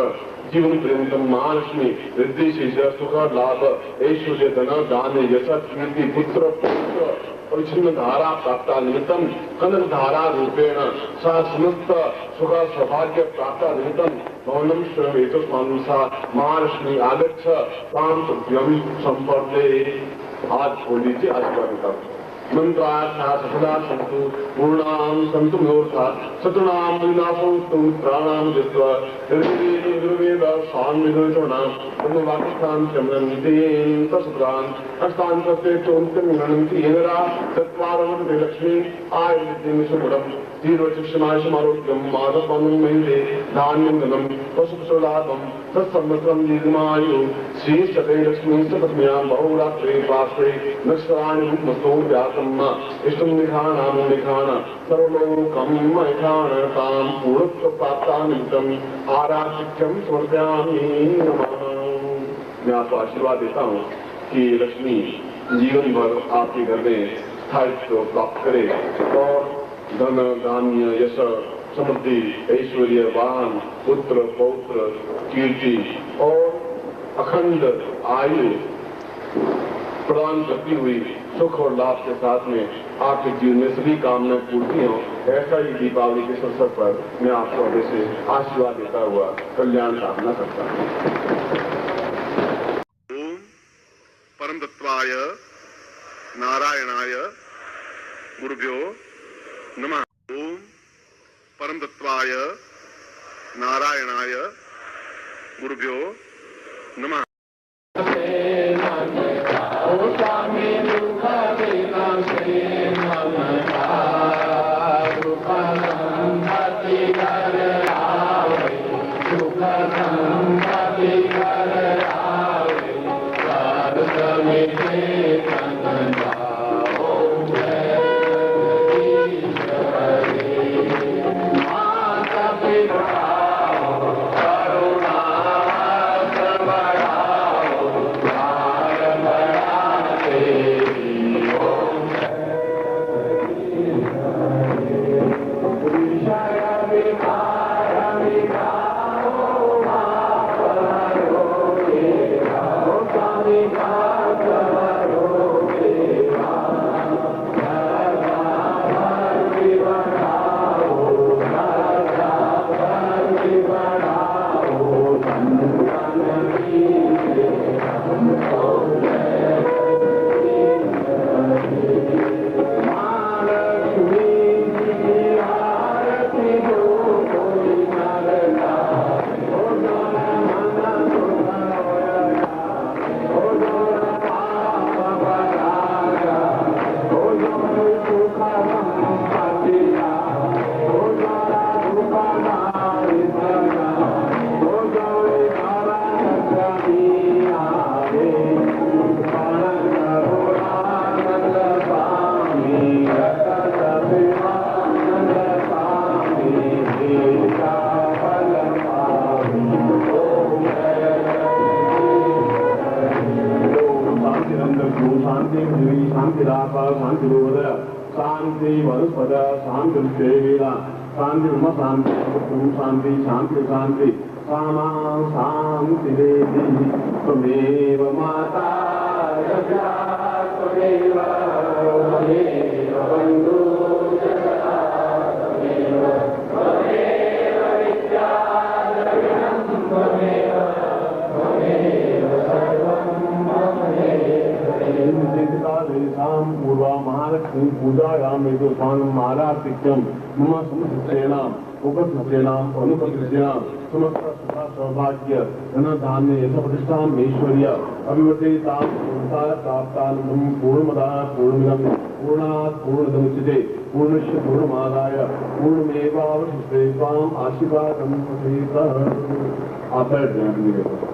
जीवन पर्यंत महालक्ष्मी रिद्धि सुख लाभ ऐश्वर्य धन दान यश कीर्ति पुत्र पुत्र परिचिन्न धारा प्राप्त निमित्तम कनक धारा रूपेण सा समस्त सुख सौभाग्य प्राप्त निमित्तम भवनम स्वयं सा महालक्ष्मी आगच्छ ताम सत्यम संपर्दे। आज होली से आशीर्वाद मंत्रार्था सफला सन्तु पूर्णां सन्तु मोर्था सतुनां विनाशोस्तु प्राणां जित्वा निर्वेद स्वान्विदोषणां ब्रह्मवाक्यस्थां चमनन्तीं तस्त्रान् हस्तान् प्रत्ये चोन्त्यं गणन्ति येनरा चत्वारवन्ति लक्ष्मी आयुर्विद्यं सुमुडम् तीव्रचक्षमारोग्यं माधवं महिले धान्यं धनं पशुपशुलाभं तत्सम्मतं दीर्घमायु श्रीशते लक्ष्मी सपत्न्यां बहुरात्रे पार्श्वे नक्षत्राणि मस्तो व्यासम् इष्टं निखान सर्वलोकं मैखानतां पूर्णत्व प्राप्तानिमित्तम् आराधिक्यं समर्पयामि नमः। मैं आपको आशीर्वाद देता हूँ कि लक्ष्मी जीवन भर आपके घर में स्थायित्व प्राप्त करे और धन धान्य यश समृद्धि ऐश्वर्य वाहन पुत्र पौत्र कीर्ति और अखंड आयु प्रदान करती हुई सुख और लाभ के साथ में आपके जीवन में सभी कामनाएं पूर्ति हों। ऐसा ही दीपावली के अवसर पर मैं आपको आगे से आशीर्वाद देता हुआ कल्याण कामना करता हूँ। ओम परम तत्वाय नारायणाय गुरुभ्यो नमः। ओम परम तत्वाय नारायणाय गुरुभ्यो नमः। करुणा शांतिराप शांतिरोधय शांति वनस्पत शांति वेदा शांति ब्रह्म शांति शांति शांति शांति सामा शांति देवी त्वमेव माता त्वमेव बंधु पूर्वा महालक्ष्मी पूजायाम महाराष्ट्रिक्यम मम समस्तेनाम उपस्तेनाम अनुपस्तेनाम समस्त सुखा सौभाग्य धन धान्य यश प्रतिष्ठा ऐश्वर्य अभिवर्धिता प्राप्तानंदम पूर्णमदा पूर्णमिदम पूर्णात् पूर्णमुच्यते पूर्णस्य पूर्णमादाय पूर्णमेवावशिष्यते त्वाम् आशीर्वादं प्रसीदतः। आप बैठ जाएं।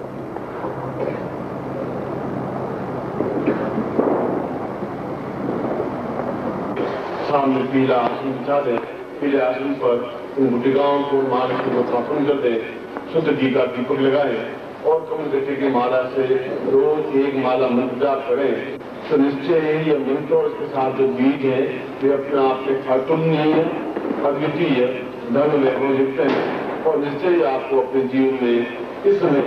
सामने पीला आसन बिछा दे, पीले आसन पर उन गुटिकाओं को महालक्ष्मी को स्थापन कर दे, शुद्ध घी का दीपक लगाए और कमलगट्टे की माला से रोज एक माला मंत्र जाप करें तो निश्चय ही ये मंत्र और इसके साथ जो बीज है वे अपने आप में अतुलनीय अद्वितीय धर्म में युक्त हैं और निश्चय ही आपको अपने जीवन में इस समय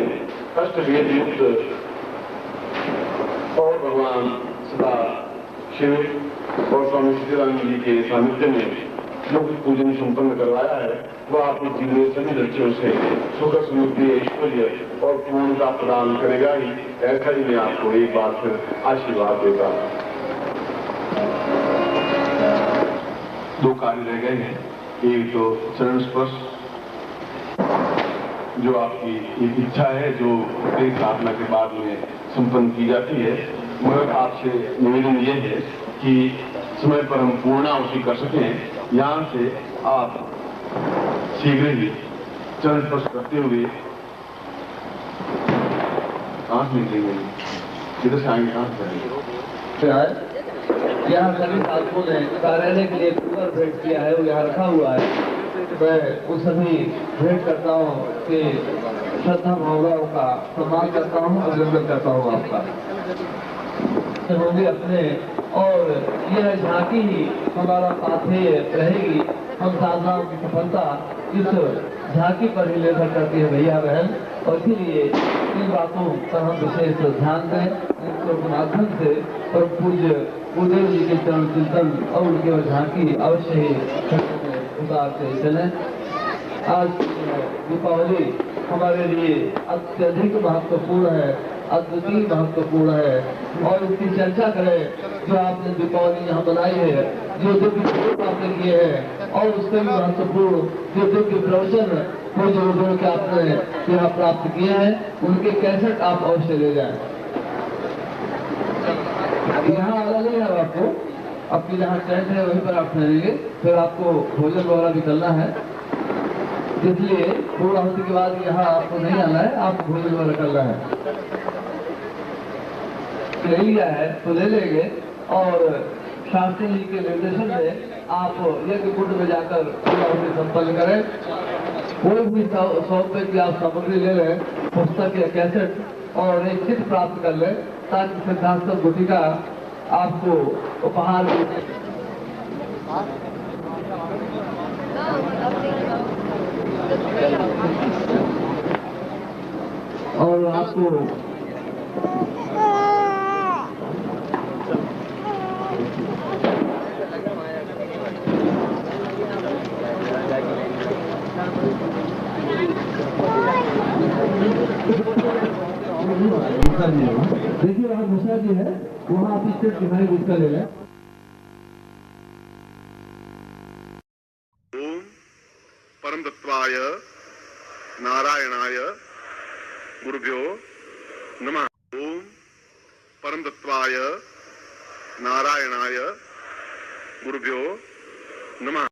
कष्ट भेद युक्त और भगवान सदा शिव और स्वामी सीताराम जी के सानिध्य में जो कुछ पूजन संपन्न करवाया है वह आपके जीवन में सभी लक्ष्यों से सुख समृद्धि ऐश्वर्य और पूर्णता प्रदान करेगा ही। ऐसा ही मैं आपको एक बार फिर आशीर्वाद देता हूँ। दो कार्य रह गए हैं, एक तो चरण स्पर्श जो आपकी एक इच्छा है जो प्रत्येक साधना के बाद में संपन्न की जाती है, मगर आपसे निवेदन ये है कि समय पर हम पूर्णाहुति कर सकें। यहाँ से आप शीघ्र ही चरण स्पर्श करते हुए कहाँ से निकलेंगे, किधर से आएंगे, कहाँ से आएंगे? यहाँ सभी साधुओं ने कार्यालय के लिए कूलर भेंट किया है, वो यहाँ रखा हुआ है। मैं उन सभी भेंट करता हूँ कि श्रद्धा भावनाओं का सम्मान करता हूँ, अभिनंदन करता हूँ आपका होंगे अपने। और यह झांकी ही हमारा पाथेय रहेगी। हम साधनाओं की सफलता इस झांकी पर ही निर्भर करती है भैया बहन, और इसीलिए इन बातों पर हम विशेष ध्यान दें। इनके माध्यम से और पूज्य गुरुदेव जी के चरण चिंतन और उनके झांकी अवश्य ही उतार से चलें। आज दीपावली हमारे लिए अत्यधिक महत्वपूर्ण है, अद्वितीय महत्वपूर्ण है और इसकी चर्चा करें जो आपने दीपावली यहाँ बनाई है, जो दिव्य स्वरूप आपने किए हैं और उससे भी महत्वपूर्ण जो दिव्य प्रवचन को जो के आपने यहाँ प्राप्त किए हैं, उनके कैसेट आप अवश्य ले जाएं। यहाँ आना नहीं है आपको, आपकी जहाँ टेंट है वहीं पर आप ठहरेंगे, फिर आपको भोजन वगैरह भी करना है, इसलिए पूर्णाहुति के बाद यहाँ आपको नहीं आना है, आपको भोजन वगैरह करना है। ले लिया है तो ले लेंगे और शास्त्री जी के निर्देशन में आप यज्ञ कुंड में जाकर पूर्णाहुति संपन्न करें। कोई भी 100 रुपए की आप सामग्री ले लें, पुस्तक या कैसेट, और एक चित्र प्राप्त कर लें ताकि सिद्धांत गुटिका आपको उपहार देते। और आपको देखिए वहाँ घुसा जी है, वहाँ आप स्टेट दिखाई घुसका ले लें। ओम परम तत्वाय नारायणाय गुरुभ्यो नमः। ओम परम तत्वाय नारायणाय गुरुभ्यो नमः।